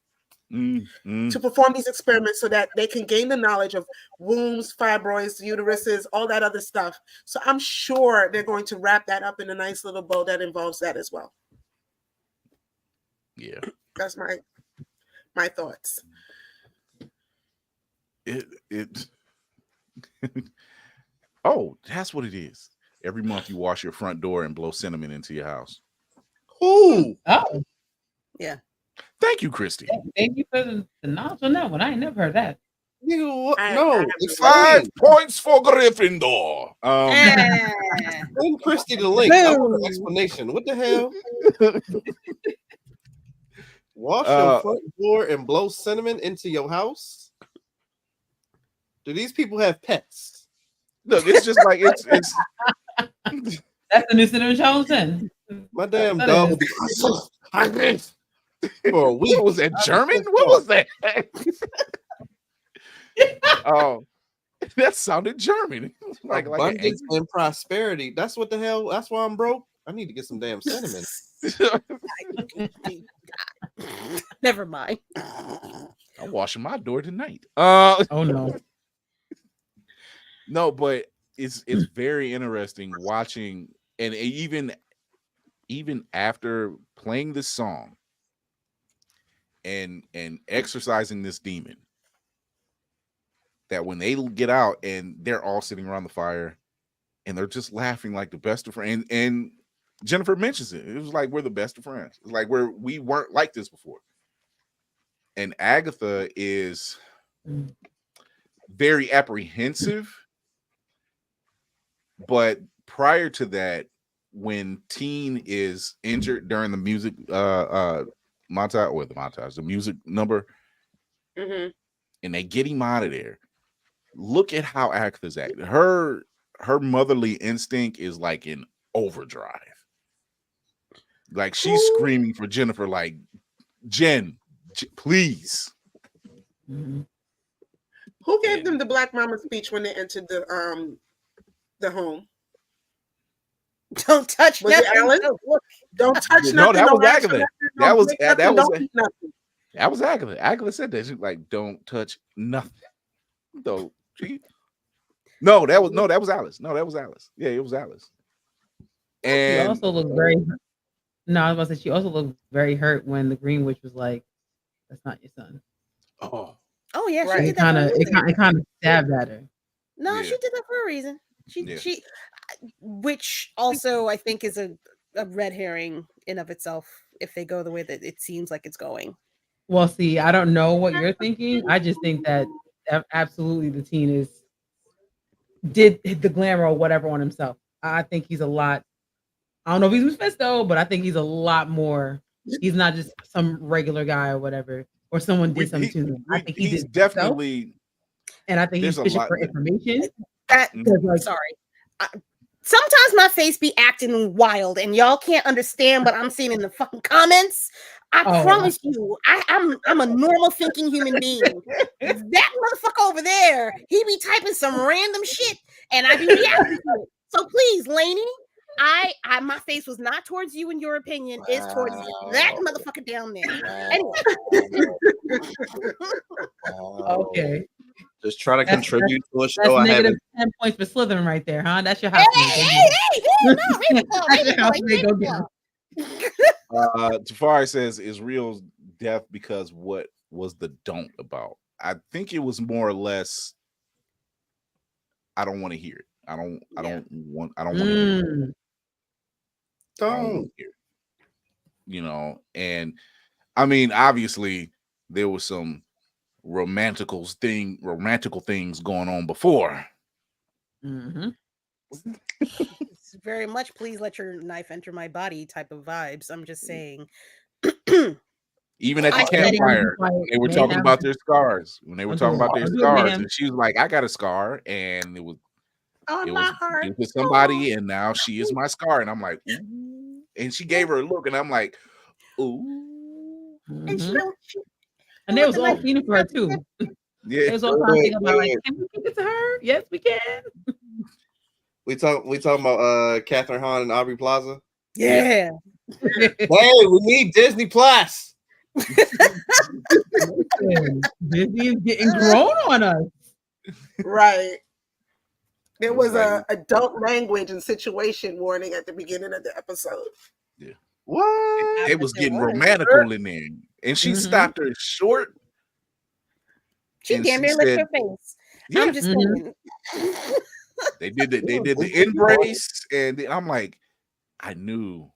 to perform these experiments so that they can gain the knowledge of wombs, fibroids, uteruses, all that other stuff. So I'm sure they're going to wrap that up in a nice little bow that involves that as well. Yeah, that's my thoughts. It oh, that's what it is. Every month you wash your front door and blow cinnamon into your house. Ooh. Oh. Yeah. Thank you, Christy. Thank you for the knowledge on that one. I ain't never heard that. No, it's 5 points for Gryffindor. Send Christy the link. I want an explanation. What the hell? Wash your front door and blow cinnamon into your house? Do these people have pets? Look, it's just like it's That's the new cinnamon challenge then. My damn dog will be for a week. What was that, German? What was that? Oh, that sounded German. like Abundance and prosperity. That's what the hell. That's why I'm broke. I need to get some damn cinnamon. Never mind. I'm washing my door tonight. Oh no. No, but it's very interesting watching, and even after playing this song and exercising this demon, that when they get out and they're all sitting around the fire and they're just laughing like the best of friends, and Jennifer mentions it. It was like, we're the best of friends. It's like we weren't like this before. And Agatha is very apprehensive. But prior to that, when Teen is injured during the music montage, the music number, and they get him out of there, look at how Agatha's acting. Her motherly instinct is like in overdrive. Like she's screaming for Jennifer, like, Jen, please. Who gave them the Black Mama speech when they entered the home? Don't touch was nothing. It Alice? Don't touch nothing. No, that was don't Agatha. That was Agatha. Agatha said that. She's like, don't touch nothing. No, that was Alice. No, that was Alice. Yeah, it was Alice. And she also looked very. No, I was about to say she also looked very hurt when the Green Witch was like, "That's not your son." Oh yeah, right. she did that. It kind of stabbed at her. No, she did that for a reason. She, which also I think is a red herring in of itself if they go the way that it seems like it's going. Well, see, I don't know what you're thinking. I just think that absolutely the teen did the glamour or whatever on himself. I think he's a lot. I don't know if he's Mephisto, but I think he's a lot more. He's not just some regular guy or whatever, or someone did something to him. I think he's definitely. Himself, and I think he's fishing for information. Sorry. Sometimes my face be acting wild, and y'all can't understand what I'm seeing in the fucking comments. I promise you, I'm a normal thinking human being. That motherfucker over there, he be typing some random shit, and I be reacting to it. So please, Lainey, I my face was not towards you in your opinion, it's towards that motherfucker down there. Anyway. Okay. Just try to contribute to a show. That's negative 10 points for Slytherin right there, huh? That's your house. Tafari says, is Real's death because what was the don't about? I think it was more or less, I don't want to hear it. I don't want to hear it. Don't hear it. You know, and I mean, obviously there was some romantical things going on before, Mm-hmm. It's very much please let your knife enter my body type of vibes. I'm just saying. Even at the I said it. campfire, they were talking about their scars. When they were talking about their scars, and she was like, "I got a scar," and it was due to somebody, and now she is my scar. And I'm like, ooh. And she gave her a look, and I'm like, ooh. And she Mhm. don't. And they was all feeling for her too. Yeah. They was all trying to think about like, can we give it to her? Yes, we can. We talking about Catherine Hahn and Aubrey Plaza. Yeah. Hey, we need Disney Plus. Disney is getting grown on us. Right. There was a adult language and situation warning at the beginning of the episode. Yeah. What? It was getting romantical in there. And she stopped her short. She and damn she near licked said, her face. Yeah. I'm just saying. They did the embrace, and I'm like, I knew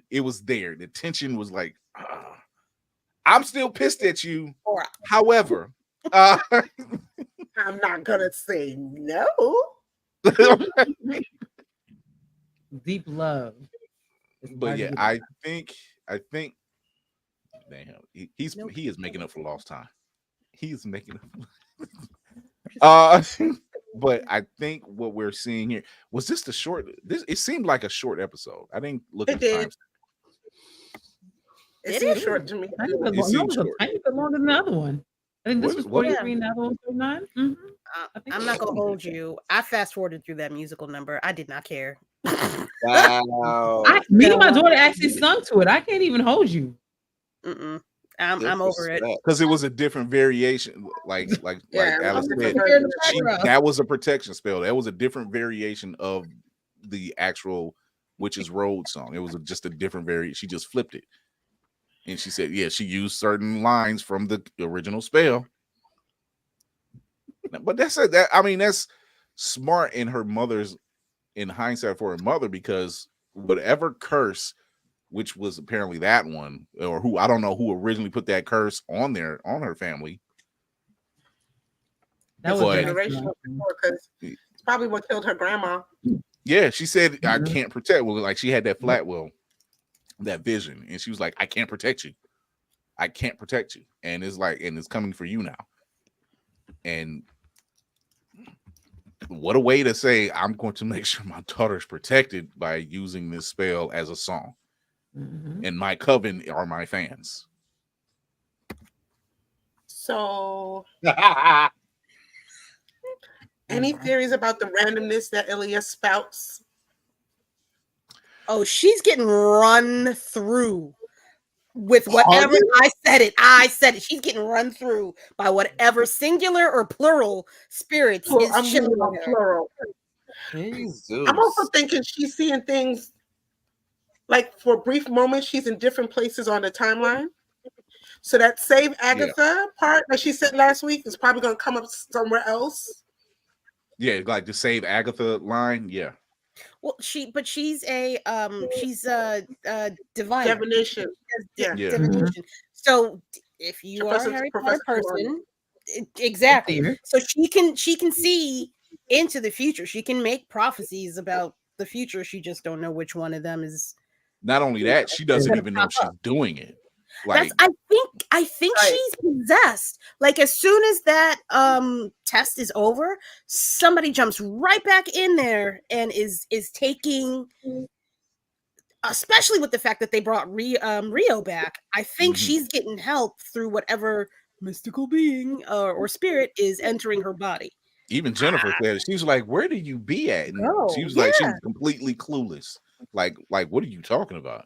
it was there. The tension was like, I'm still pissed at you. However, I'm not gonna say no. Deep love. But yeah, I think damn, he is making up for lost time. He's making up. But I think what we're seeing here was this the short. It seemed like a short episode. I didn't look at the time. It seems short to me. It was a tiny bit longer than the other one. I think this was 43 and the other one 39. Mm-hmm. I'm not gonna hold you. I fast forwarded through that musical number. I did not care. Wow. Me and my daughter actually sung to it. I can't even hold you. I'm over it because it was a different variation. Like Alice said, that was a protection spell. That was a different variation of the actual Witch's Road song. It was just a different variation. She just flipped it, and she said, "Yeah, she used certain lines from the original spell." But that's smart in hindsight for her mother, because whatever curse, which was apparently that one, or who, I don't know who originally put that curse on her family. That was generational because it's probably what killed her grandma. Yeah, she said, I can't protect. Well, like she had that that vision, and she was like, I can't protect you. I can't protect you. And it's like, and it's coming for you now. And what a way to say, I'm going to make sure my daughter's protected by using this spell as a song. And my coven are my fans. So, any theories about the randomness that Ilya spouts? Oh, she's getting run through with whatever. I said it. She's getting run through by whatever singular or plural spirits is I'm chilling on with her. plural. Jesus. I'm also thinking she's seeing things like for brief moments. She's in different places on the timeline. So that save Agatha part that she said last week is probably going to come up somewhere else. Yeah, like the save Agatha line. Yeah. Well, she's a diviner. Divination. Yeah. Divination. So if you are a Harry Potter person, exactly. So she can see into the future. She can make prophecies about the future. She just don't know which one of them is. Not only that, she doesn't even know she's doing it. Like, I think she's possessed. Like as soon as that test is over, somebody jumps right back in there and is taking, especially with the fact that they brought Rio back. I think she's getting help through whatever mystical being or spirit is entering her body. Even Jennifer said it. She was like, "Where do you be at?" And she was like, she was completely clueless. Like, what are you talking about?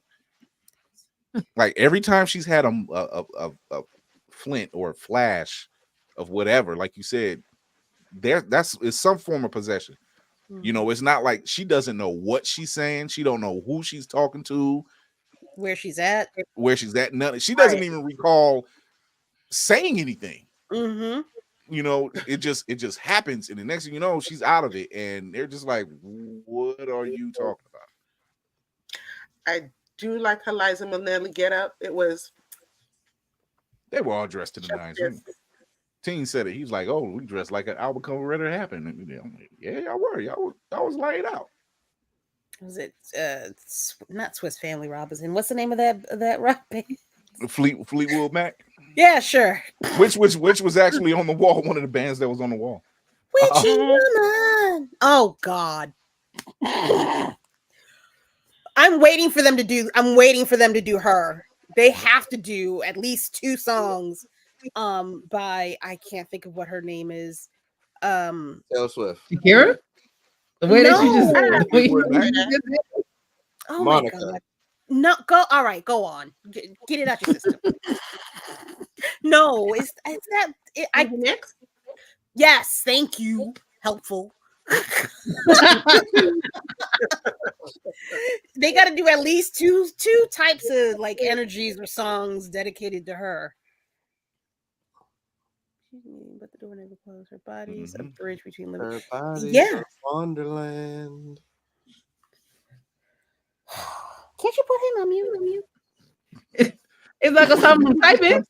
Like every time she's had a flint or a flash of whatever, like you said, it's some form of possession. You know, it's not like she doesn't know what she's saying. She don't know who she's talking to, where she's at. None. She doesn't even recall saying anything. You know, it just happens, and the next thing you know, she's out of it, and they're just like, "What are you talking about?" I do like her Liza Minnelli get up. It was. They were all dressed to the nines. Teen said it. He's like, "Oh, we dressed like an album cover ready to happen." And, I'm like, yeah, y'all were. Y'all was laid out. Was it not Swiss Family Robinson? What's the name of that rock band? Fleetwood Mac. Yeah, sure. Which was actually on the wall. One of the bands that was on the wall. Witchy Woman. Oh God. I'm waiting for them to do her. They have to do at least 2 songs by I can't think of what her name is. Taylor Swift. Shakira? The way that you just Oh Monica. my God. No, go all right, go on. Get it out your system. No, it's that I next. Yes, thank you. Helpful. They got to do at least two types of like energies or songs dedicated to her. But the door never closed. Her body's a bridge between living. Her body's Yeah. a Wonderland. Can't you put him on mute? It's like a something typing.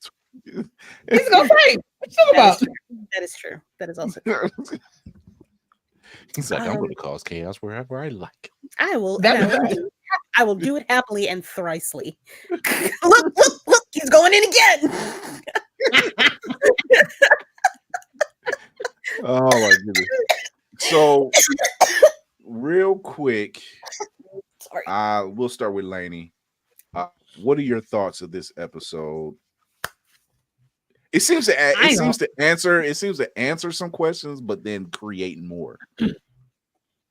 He's gonna type. What you talking about? That is true. That is also true. He's like, I'm going to cause chaos wherever I like. I will. I will do it happily and thrisely. Look! He's going in again. Oh my goodness! So, real quick, we'll start with Lainey. What are your thoughts of this episode? It seems to answer some questions, but then create more.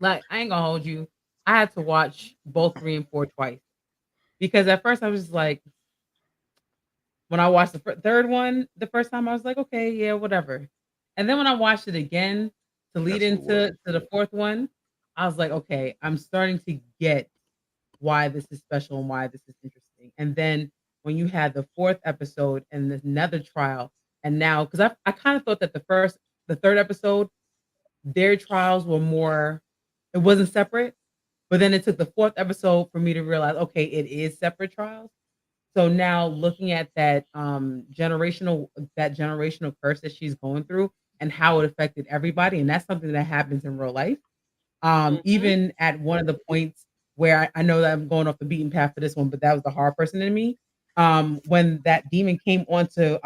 Like, I ain't gonna hold you. I had to watch both 3 and 4 twice because at first I was just like, when I watched the third one the first time, I was like, okay, yeah, whatever. And then when I watched it again to lead into the 4th one, I was like, okay, I'm starting to get why this is special and why this is interesting. And then when you had the 4th episode and this nether trial, and now because I kind of thought that the 3rd episode, their trials were more, it wasn't separate, but then it took the 4th episode for me to realize, okay, it is separate trials. So now looking at that generational curse that she's going through and how it affected everybody, and that's something that happens in real life. Even at one of the points where I know that I'm going off the beaten path for this one, but that was the hard person in me. When that demon came onto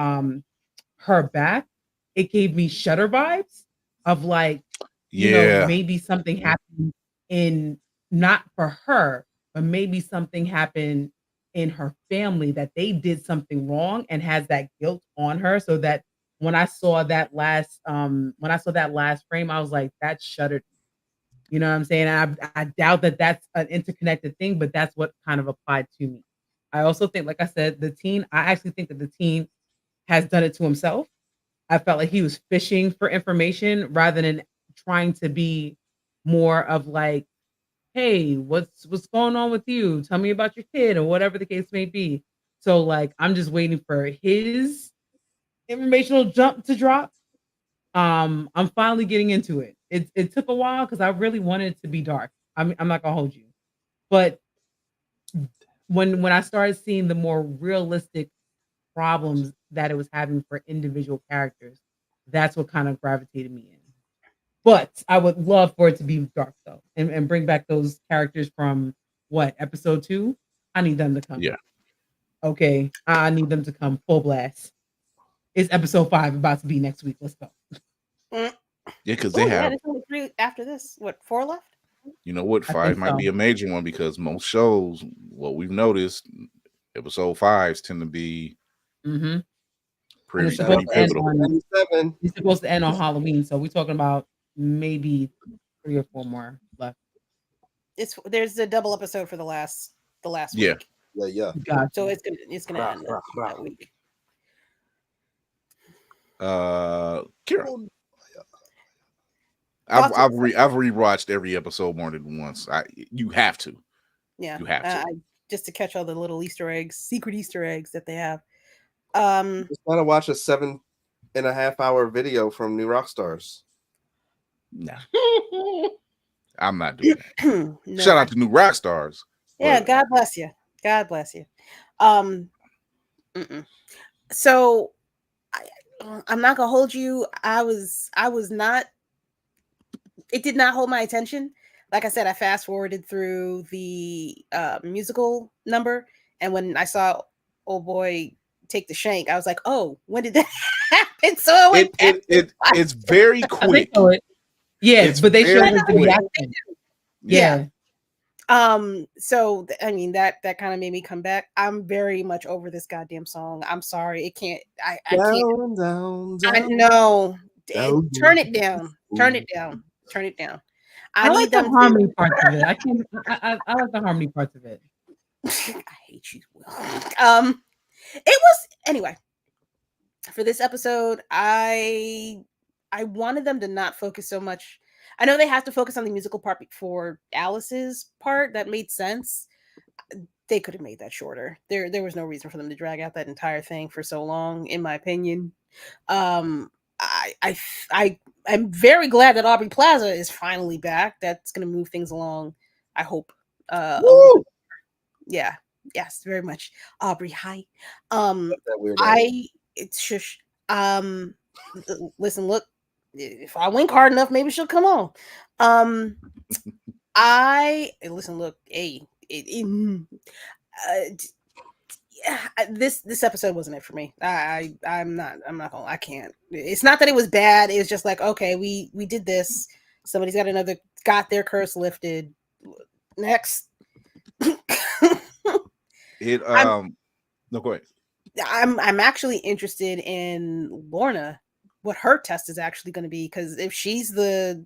her back, it gave me Shudder vibes of like, you know, maybe something happened in, not for her, but maybe something happened in her family that they did something wrong and has that guilt on her. So that when I saw that last frame, I was like, that shuddered me. You know what I'm saying? I doubt that that's an interconnected thing, but that's what kind of applied to me. I also think, like I said, I actually think that the teen has done it to himself. I felt like he was fishing for information rather than trying to be more of like, hey, what's going on with you? Tell me about your kid or whatever the case may be. So like, I'm just waiting for his informational jump to drop. I'm finally getting into it. It took a while because I really wanted it to be dark. I'm not gonna hold you, but when I started seeing the more realistic problems that it was having for individual characters, that's what kind of gravitated me in. But I would love for it to be dark though, and bring back those characters from episode 2. I need them to come. Yeah. Okay, I need them to come full blast. It's episode 5 about to be next week. Let's go. Yeah, because they have. There's only 3 after this. What, 4 left? You know what? 5 might be a major one because most shows, what we've noticed, episode 5s tend to be pretty pivotal. It's supposed to end on Halloween, so we're talking about maybe 3 or 4 more left. There's a double episode for the last week. Yeah. Gotcha. So it's gonna end that week. Kira. I've rewatched every episode more than once. You have to. Yeah, you have to. Just to catch all the little Easter eggs, secret Easter eggs that they have. Just gotta watch a 7.5-hour video from New Rockstars. No, I'm not doing that. No. Shout out to New Rockstars. Yeah, God bless you. God bless you. So I'm not gonna hold you. I was not. It did not hold my attention. Like I said, I fast forwarded through the musical number, and when I saw old boy take the shank, I was like, "Oh, when did that happen?" So it's very quick. Yeah, It's but they showed very us the quick. reaction. Yeah. So I mean that kind of made me come back. I'm very much over this goddamn song. I'm sorry, it can't. I can't. Down, I know. down. Turn it down. Turn it down. Turn it down. I need like the them harmony to. parts of it. I like the harmony parts of it. I hate you, Will. It was anyway. For this episode, I wanted them to not focus so much. I know they have to focus on the musical part for Alice's part. That made sense. They could have made that shorter. There was no reason for them to drag out that entire thing for so long, in my opinion. I'm very glad that Aubrey Plaza is finally back. That's going to move things along, I hope. Yeah. Yes, very much. Aubrey, hi. It's shush. Listen, look, if I wink hard enough, maybe she'll come on. Listen, look, hey, this episode wasn't it for me. I'm not gonna, I can't. It's not that it was bad. It was just like, okay, we did this. Somebody's got their curse lifted. Next. No, go ahead. I'm actually interested in Lorna, what her test is actually going to be, because if she's the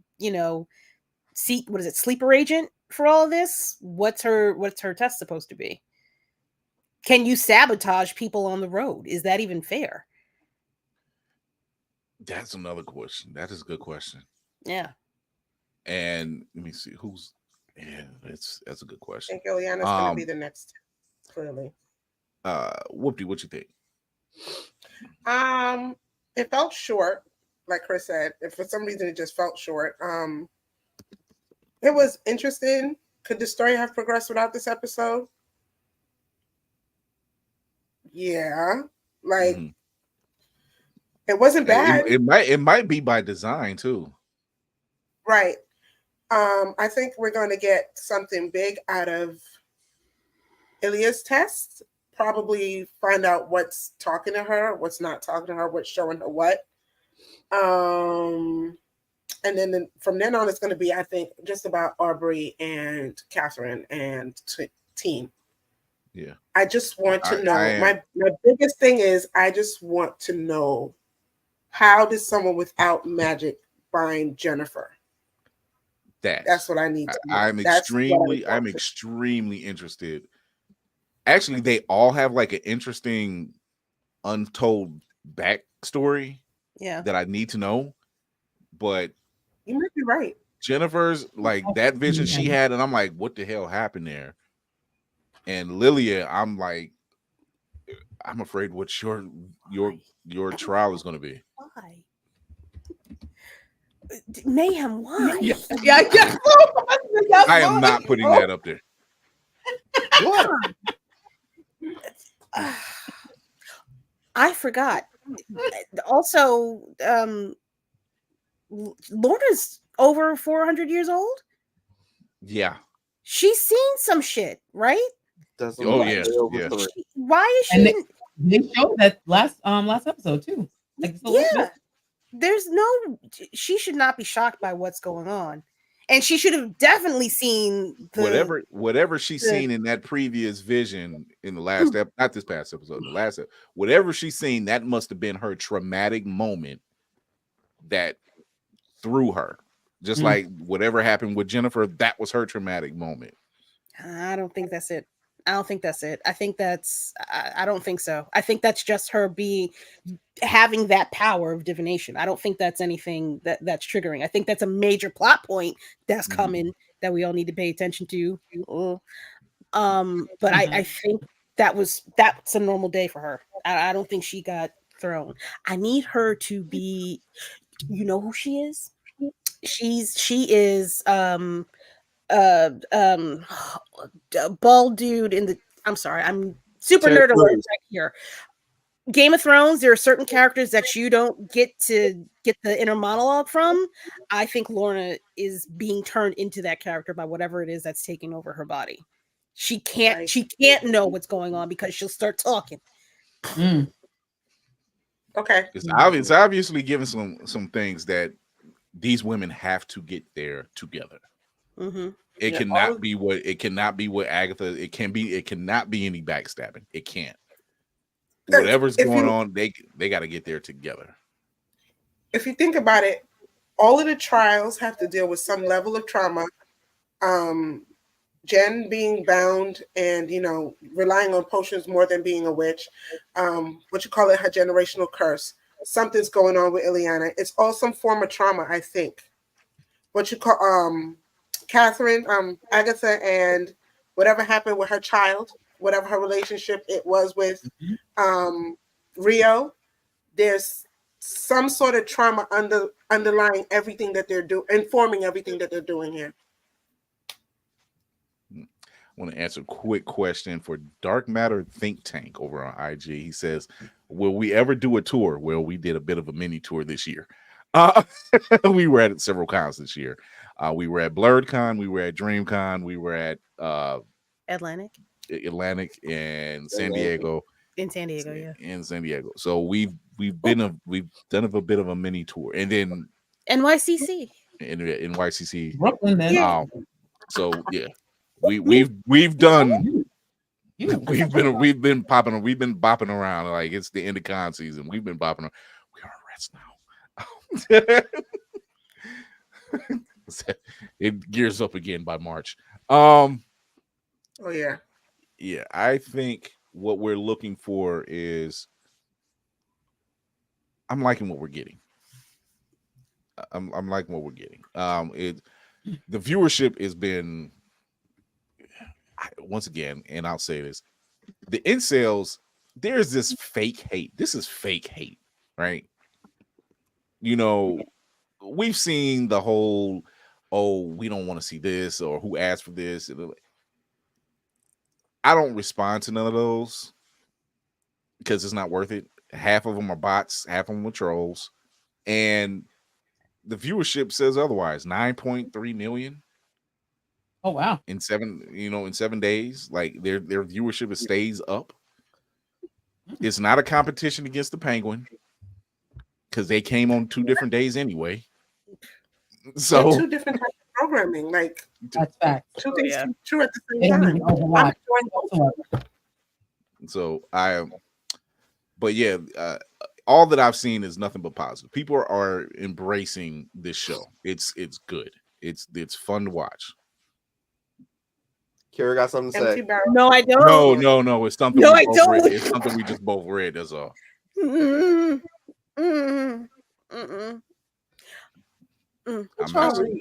sleeper agent for all of this, what's her test supposed to be? Can you sabotage people on the road? Is that even fair? That's another question. That is a good question. Yeah. And let me see who's. Yeah, that's a good question. I think Ileana's going to be the next, clearly. Whoopty, what you think? It felt short, like Chris said. If for some reason it just felt short. It was interesting. Could the story have progressed without this episode? Yeah, like it wasn't bad. It might be by design too. Right. I think we're going to get something big out of Ilya's test. Probably find out what's talking to her, what's not talking to her, what's showing her what. And then from then on, it's going to be, I think, just about Aubrey and Catherine and team. Yeah. I just want to know. My biggest thing is I just want to know, how does someone without magic find Jennifer? That's what I need to know. I'm extremely interested. Actually, they all have like an interesting untold backstory that I need to know. But you might be right. Jennifer's like that vision she had, and I'm like, what the hell happened there? And Lilia, I'm like, I'm afraid what your trial is going to be. Why? Mayhem, why? Yeah. I am not putting that up there. What? I forgot. Also, Lorna's over 400 years old. Yeah. She's seen some shit, right? Yeah. Why is she? And they showed that last episode too. Like, yeah. She should not be shocked by what's going on. And she should have definitely seen whatever she's seen in that previous vision in the last not this past episode, the last whatever she's seen, that must have been her traumatic moment that threw her. Just like whatever happened with Jennifer, that was her traumatic moment. I don't think that's it. I don't think that's I don't think so. I think that's just her having that power of divination. I don't think that's anything that's triggering. I think that's a major plot point that's coming that we all need to pay attention to. But I think that's a normal day for her. I don't think she got thrown. I need her to be, you know who she is? She is bald dude in the, I'm sorry, I'm super nerd alert right here. Game of Thrones, there are certain characters that you don't get to get the inner monologue from. I think Lorna is being turned into that character by whatever it is that's taking over her body. She can't know what's going on because she'll start talking. Okay. It's obviously giving some things that these women have to get there together. Mm-hmm. It cannot be what Agatha. It cannot be any backstabbing. It can't. Whatever's going on, they got to get there together. If you think about it, all of the trials have to deal with some level of trauma. Jen being bound and, relying on potions more than being a witch. Her generational curse. Something's going on with Ileana. It's all some form of trauma, I think. Catherine, Agatha, and whatever happened with her child, whatever her relationship it was with Rio, there's some sort of trauma underlying everything that they're doing, informing everything that they're doing here. I want to answer a quick question for Dark Matter Think Tank over on IG. He says, will we ever do a tour? Well, we did a bit of a mini tour this year. We were at several cons this year. We were at BlerdCon, we were at DreamCon, we were at Atlantic and San Diego. In San Diego, yeah. In San Diego. So we've done a bit of a mini tour, and then NYCC. In NYCC. Brooklyn, then. So yeah. We've done. We've been bopping around like it's the end of con season. We've been bopping around. We are rest now. It gears up again by March. Oh yeah. Yeah, I think what we're looking for is I'm liking what we're getting. I'm liking what we're getting. The viewership has been once again, and I'll say this: the incels. There's this fake hate. This is fake hate, right? We've seen the whole, oh, we don't want to see this, or who asked for this. I don't respond to none of those because it's not worth it. Half of them are bots, half of them are trolls, and the viewership says otherwise. 9.3 million. Oh wow! In 7 days, like their viewership stays up. It's not a competition against the Penguin because they came on 2 different days anyway. So 2 different types of programming, like that's fact. 2 things true at the same time. So but yeah, all that I've seen is nothing but positive. People are embracing this show. It's good. It's fun to watch. Kira got something to say. No, I don't. No. It's something. No, I don't. It's something we just both read. That's all.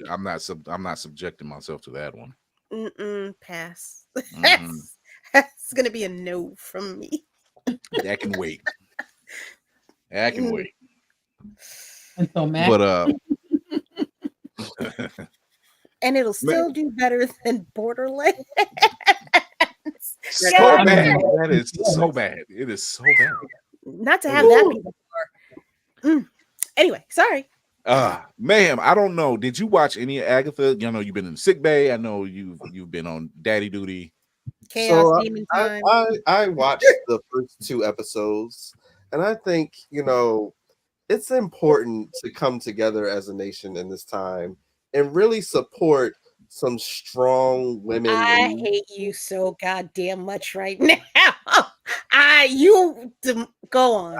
I'm not subjecting myself to that one. Pass. That's gonna be a no from me. That can wait. That can wait. And so, Matt. But and it'll still do better than Borderlands. So bad. That is so bad. It is so bad. Not to have that be before. Anyway, sorry. Ma'am, I don't know. Did you watch any of Agatha? You've been in sick bay. I know you've been on daddy duty. Chaos Demon Time. I watched the first 2 episodes, and I think it's important to come together as a nation in this time and really support some strong women. I hate you so goddamn much right now. Go on.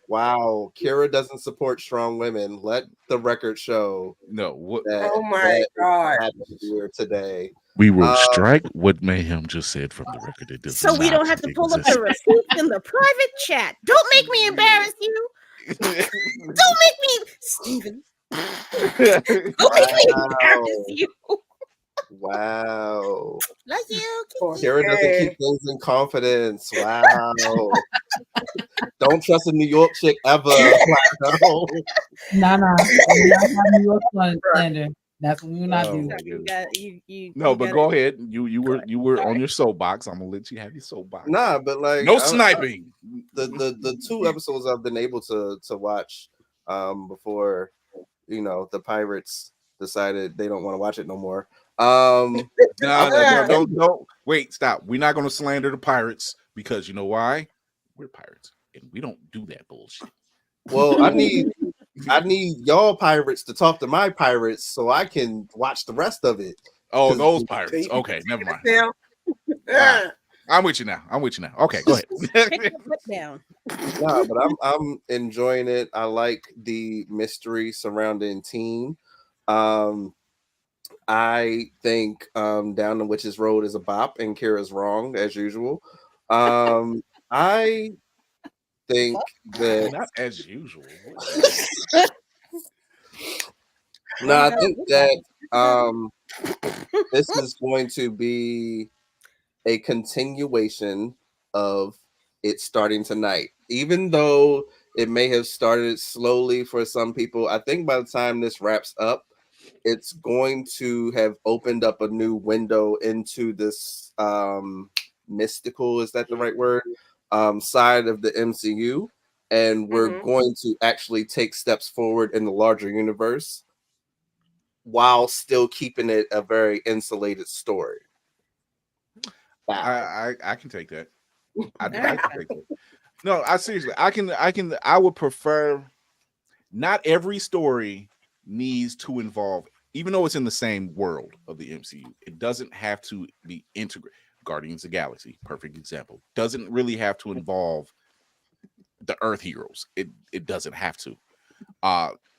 Wow. Kira doesn't support strong women. Let the record show. No. Oh my God. Here today. We will strike what Mayhem just said from the record. It does so we don't have to pull up the receipts in the private chat. Don't make me embarrass you. Don't make me, Steven. Don't make me embarrass you. Wow. Love you. Kira doesn't keep things in confidence. Wow. Don't trust a New York chick ever. Nah. New York slander. That's what we will not Oh, do. my You goodness. got you. No, you but gotta- go ahead. You were on Sorry. your soapbox. I'm gonna let you have your soapbox. Nah, but like No sniping. The 2 episodes I've been able to watch before the pirates decided they don't want to watch it no more. No, don't wait, stop. We're not gonna slander the pirates because you know why? We're pirates and we don't do that bullshit. Well, I need y'all pirates to talk to my pirates so I can watch the rest of it. Oh, those pirates. Okay, never mind. Yeah. I'm with you now. Okay, go ahead. Take your foot down. Nah, but I'm enjoying it. I like the mystery surrounding Teen. I think Down the Witch's Road is a bop and Kira's wrong as usual. I think that Not as usual. no, I think that this is going to be a continuation of it starting tonight. Even though it may have started slowly for some people, I think by the time this wraps up, it's going to have opened up a new window into this mystical, is that the right word? Side of the MCU. And we're going to actually take steps forward in the larger universe while still keeping it a very insulated story. I can take that. I can take that. No, I seriously, I would prefer. Not every story needs to involve, even though it's in the same world of the MCU, it doesn't have to be integrated. Guardians of the Galaxy, perfect example, doesn't really have to involve the Earth heroes. It doesn't have to.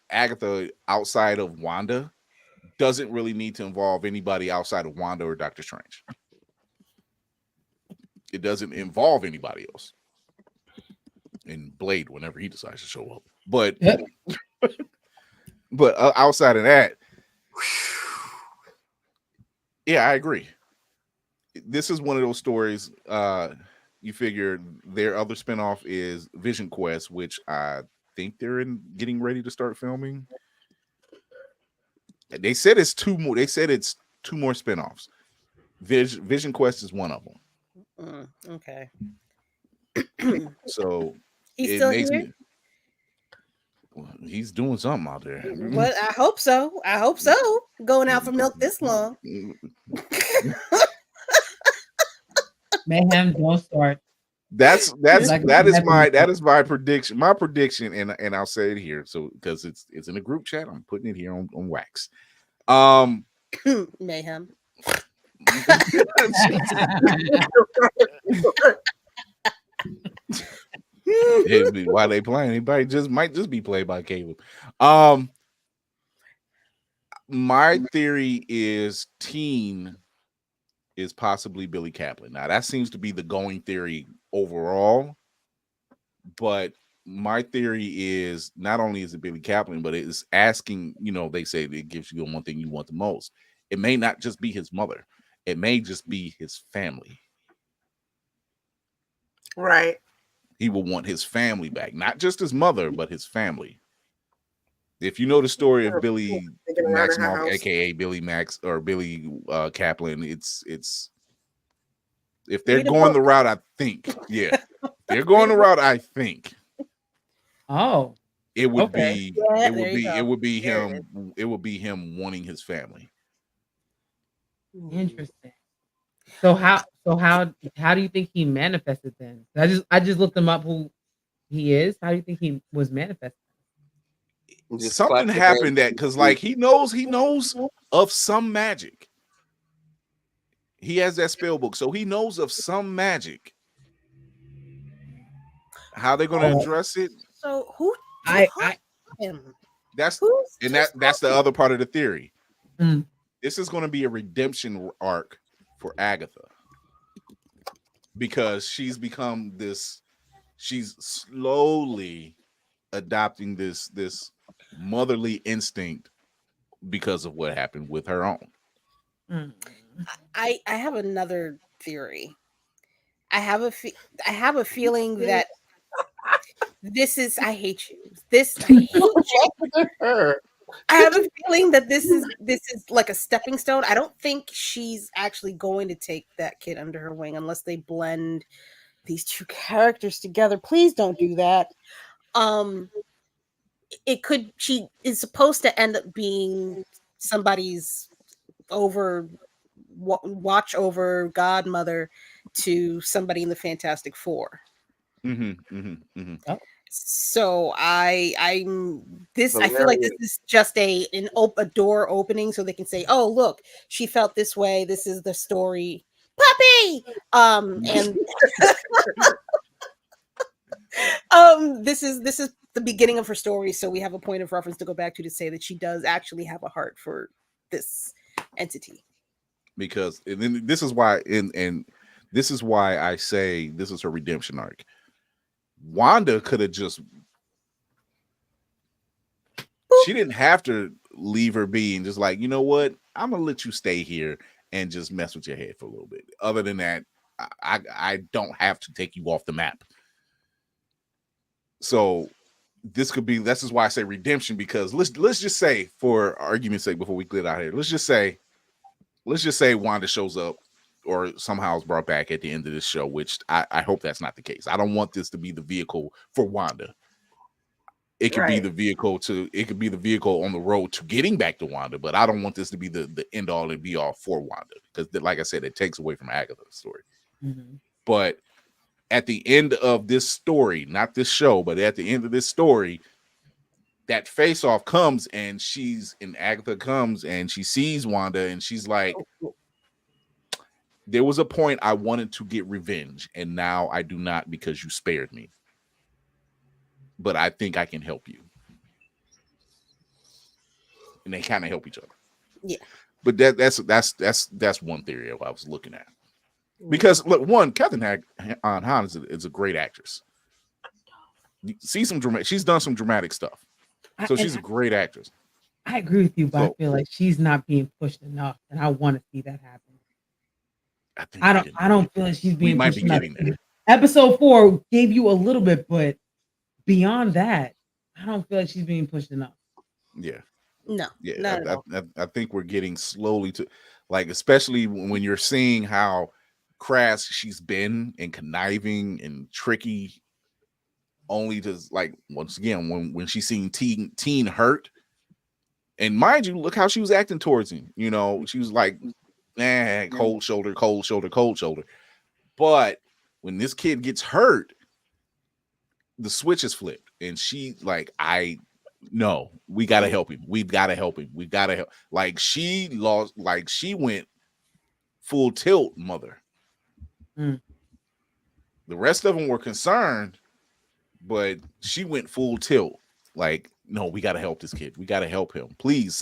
Agatha outside of Wanda doesn't really need to involve anybody outside of Wanda or Doctor Strange. It doesn't involve anybody else. And Blade whenever he decides to show up. But outside of that, yeah, I agree. This is one of those stories. You figure their other spinoff is Vision Quest, which I think they're getting ready to start filming. They said it's 2 more. They said it's 2 more spinoffs. Vision Quest is one of them. Okay. So He's it still makes here? me. Well, he's doing something out there. Well, I hope so. Going out for milk this long. Mayhem, don't start. That is my prediction. My prediction, and I'll say it here, so because it's in a group chat, I'm putting it here on wax. Mayhem. While they playing, anybody might just be played by Caleb. My theory is Teen is possibly Billy Kaplan. Now that seems to be the going theory overall, but my theory is not only is it Billy Kaplan, but it is asking, they say it gives you the one thing you want the most. It may not just be his mother. It may just be his family. Right. He will want his family back, not just his mother, but his family. If you know the story of Billy Maximoff, aka Billy Max or Billy Kaplan, it's if they're going the route, I think, they're going the route. I think. Oh, it would okay. be it would be him wanting his family. Interesting. So how do you think he manifested then? I just looked him up who he is. How do you think he was manifested? Something happened that because he knows of some magic. He has that spell book, so he knows of some magic. How they're going to address it? So who? Him? That's the other part of the theory. This is going to be a redemption arc for Agatha because she's become this. She's slowly adopting this motherly instinct because of what happened with her own. I have another theory. I have a feeling that this is I hate you. I hate you. I have a feeling that this is like a stepping stone. I don't think she's actually going to take that kid under her wing unless they blend these two characters together. Please don't do that. She is supposed to end up being somebody's watch over godmother to somebody in the Fantastic Four. So I feel like this is just a door opening so they can say, oh look, she felt this way, this is the story, puppy, and this is the beginning of her story, so we have a point of reference to go back to say that she does actually have a heart for this entity. Because and then this is why and this is why I say this is her redemption arc. Wanda could have just she didn't have to leave her be and just like, you know what, I'm gonna let you stay here and just mess with your head for a little bit. Other than that, I don't have to take you off the map. So this is why I say redemption, because let's just say, for argument's sake, before we get out here, let's just say Wanda shows up or somehow is brought back at the end of this show, which I hope that's not the case. I don't want this to be the vehicle for Wanda. It could be the vehicle on the road to getting back to Wanda, but I don't want this to be the end all and be all for Wanda, because like I said, it takes away from Agatha's story. But at the end of this story, not this show, but at the end of this story, that face off comes and Agatha comes and she sees Wanda and she's like, there was a point I wanted to get revenge and now I do not because you spared me. But I think I can help you. And they kind of help each other. Yeah. But that's one theory I was looking at. Because look, one, Catherine Hahn is a great actress. You see some dramatic, she's done some dramatic stuff. So she's a great actress. I agree with you, but I feel like she's not being pushed enough, and I want to see that happen. I don't feel like she's being pushed enough. Episode 4 gave you a little bit, but beyond that, I don't feel like she's being pushed enough. Yeah. No. Yeah. I think we're getting slowly to, like, especially when you're seeing how crass she's been and conniving and tricky, only to, like, once again, when she's seen teen hurt, and mind you, look how she was acting towards him. You know, she was like, cold shoulder. But when this kid gets hurt, the switch is flipped, and she like, no, we gotta help him. We've got to help him. We've got to help. Like, she went full tilt, mother. The rest of them were concerned, but she went full tilt. Like, no, we got to help this kid. We got to help him. Please,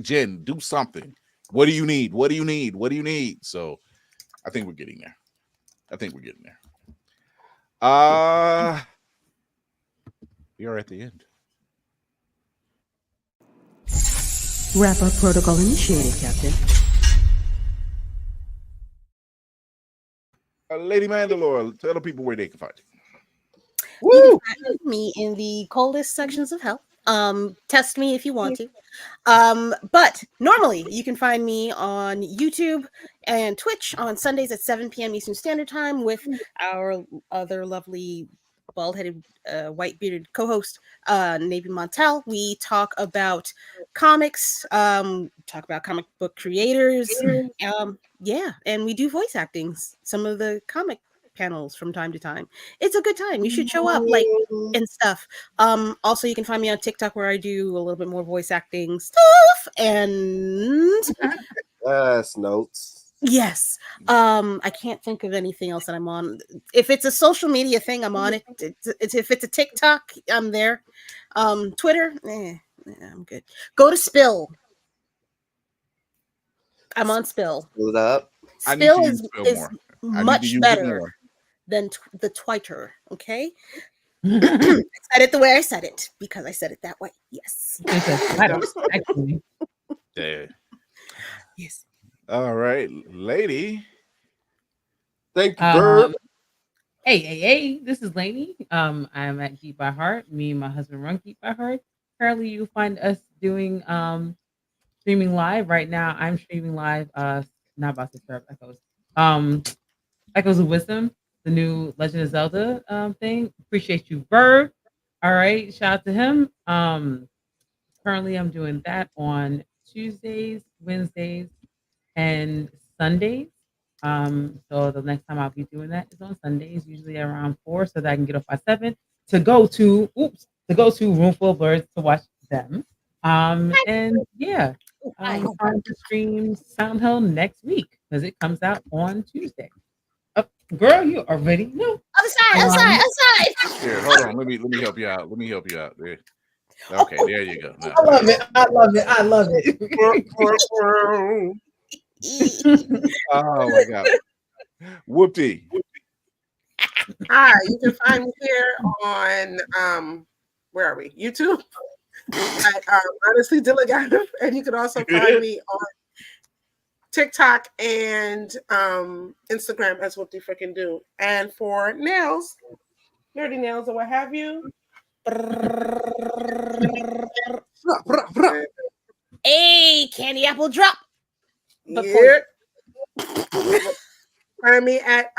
Jen, do something. What do you need? What do you need? What do you need? So I think we're getting there. We are at the end. Wrap-up protocol initiated, Captain. Lady Mandalore, tell the people where they can find you. You can find me in the coldest sections of hell. Test me if you want to. But normally you can find me on YouTube and Twitch on Sundays at 7 p.m. Eastern Standard Time with our other lovely bald-headed, white-bearded co-host, Navy Montel. We talk about comics, talk about comic book creators, and we do voice actings. Some of the comic panels from time to time. It's a good time. You should show up, and stuff. Also, you can find me on TikTok where I do a little bit more voice acting stuff and notes. Yes. I can't think of anything else that I'm on. If it's a social media thing, I'm on it. If it's a TikTok, I'm there. Twitter, I'm good. Go to Spill. I'm on Spill. Spill it up. Spill is much better than the Twitter. Okay. I said it the way I said it because I said it that way. Yes. Actually. Yes. All right, lady. Thank you, Bird. Hey, this is Lainey. I'm at Geek by Heart. Me and my husband run Geek by Heart. Currently, you find us doing streaming live right now. I'm streaming live. Not about to serve echoes. Echoes of Wisdom, the new Legend of Zelda thing. Appreciate you, Bird. All right, shout out to him. Currently, I'm doing that on Tuesdays, Wednesdays, and Sundays. So the next time I'll be doing that is on Sundays, usually around 4, so that I can get off by 7 to go to Room Full of Blurs to watch them. And yeah, time to stream Sound Hell next week because it comes out on Tuesday. Girl, you already know. Other side. Here, hold on. Let me help you out. There. Okay, there you go. No. I love it. Oh my god. Whoopty. Hi, you can find me here on where are we? YouTube at Honestly Delegative, and you can also find me on TikTok and Instagram as Whoopty Freaking Do. And for nails, nerdy nails or what have you. Hey, candy apple drop. Yeah. Find me at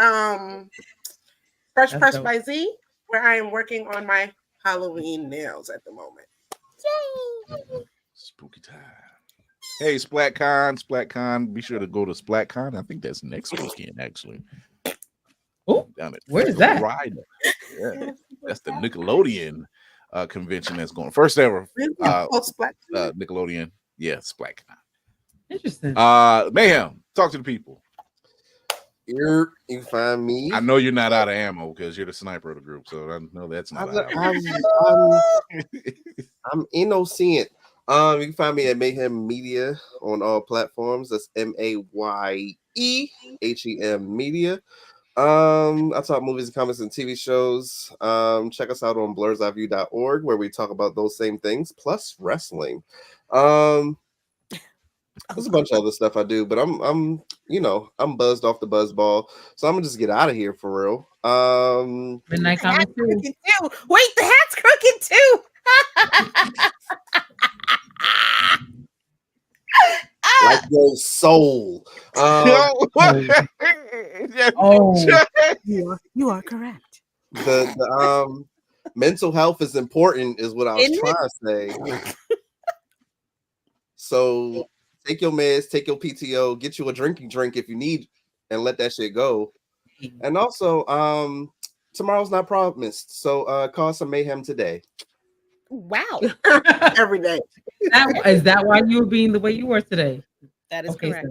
Fresh Press by Z, where I am working on my Halloween nails at the moment. Spooky time. Hey, SplatCon. Be sure to go to SplatCon. I think that's next weekend, actually. Oh, where is that? Right. Yeah. That's the Nickelodeon convention that's going. First ever Nickelodeon. Yeah, SplatCon. Interesting. Mayhem, talk to the people. You can find me. I know you're not out of ammo because you're the sniper of the group, so I know that's not. I'm innocent. You can find me at Mayhem Media on all platforms. That's MAYEHEM Media. I talk movies and comics and TV shows. Check us out on blerdseyeview.org where we talk about those same things plus wrestling. There's a bunch of other stuff I do, but I'm buzzed off the buzz ball, so I'm gonna just get out of here for real. Midnight Comic too. Wait, the hat's crooked too. Like your soul. You are correct. The mental health is important, is what I was trying to say. So take your meds, take your PTO, get you a drinking drink if you need, and let that shit go. And also, tomorrow's not promised, so cause some mayhem today. Wow. Every day. Is that why you were being the way you were today? That is correct.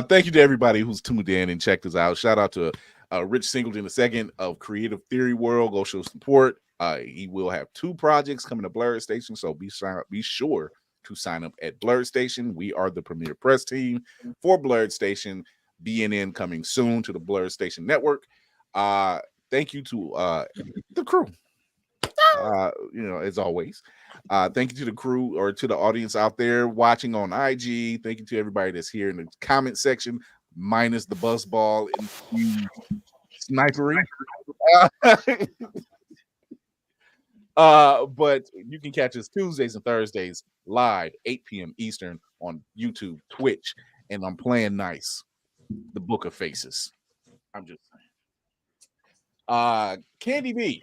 Thank you to everybody who's tuned in and checked us out. Shout out to Rich Singleton II of Creative Theory World. Go show support. He will have 2 projects coming to Blerd Station, so be sure to sign up at Blerd Station. We are the premier press team for Blerd Station. BNN coming soon to the Blerd Station network. Thank you to the crew. As always, thank you to the crew or to the audience out there watching on IG. Thank you to everybody that's here in the comment section, minus the buzzball and snipery. But you can catch us Tuesdays and Thursdays live, 8 p.m. Eastern on YouTube, Twitch, and I'm playing nice. The Book of Faces. I'm just saying. Candy B.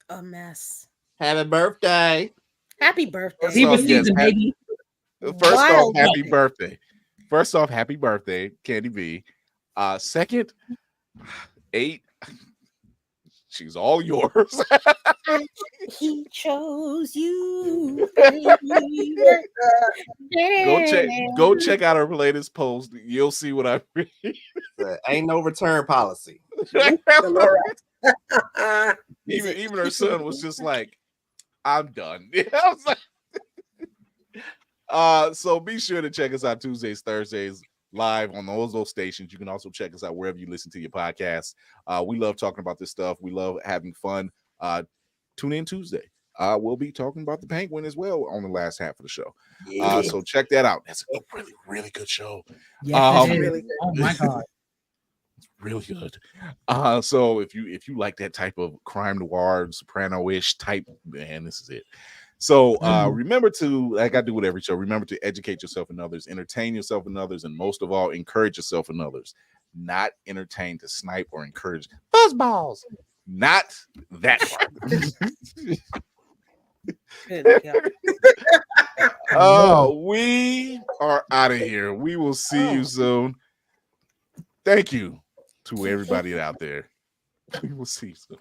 A mess. Happy birthday. Happy birthday. Baby. First off, happy birthday, Candy B. Second, 8. She's all yours. He chose you. Go check out her latest post. You'll see what I mean. Ain't no return policy. Even her son was just like, I'm done. I was like, so be sure to check us out Tuesdays, Thursdays, live on those stations. You can also check us out wherever you listen to your podcasts. We love talking about this stuff. We love having fun. Tune in Tuesday. We'll be talking about the Penguin as well on the last half of the show. So check that out. That's a really, really good show. Yes, it is. Really good. Oh my god. It's really good. So if you like that type of crime noir, soprano-ish type, man, this is it. So remember to, like I do with every show, remember to educate yourself and others, entertain yourself and others, and most of all, encourage yourself and others. Not entertain to snipe or encourage fuzzballs. Not that part. We are out of here. We will see you soon. Thank you to everybody out there. We will see you soon.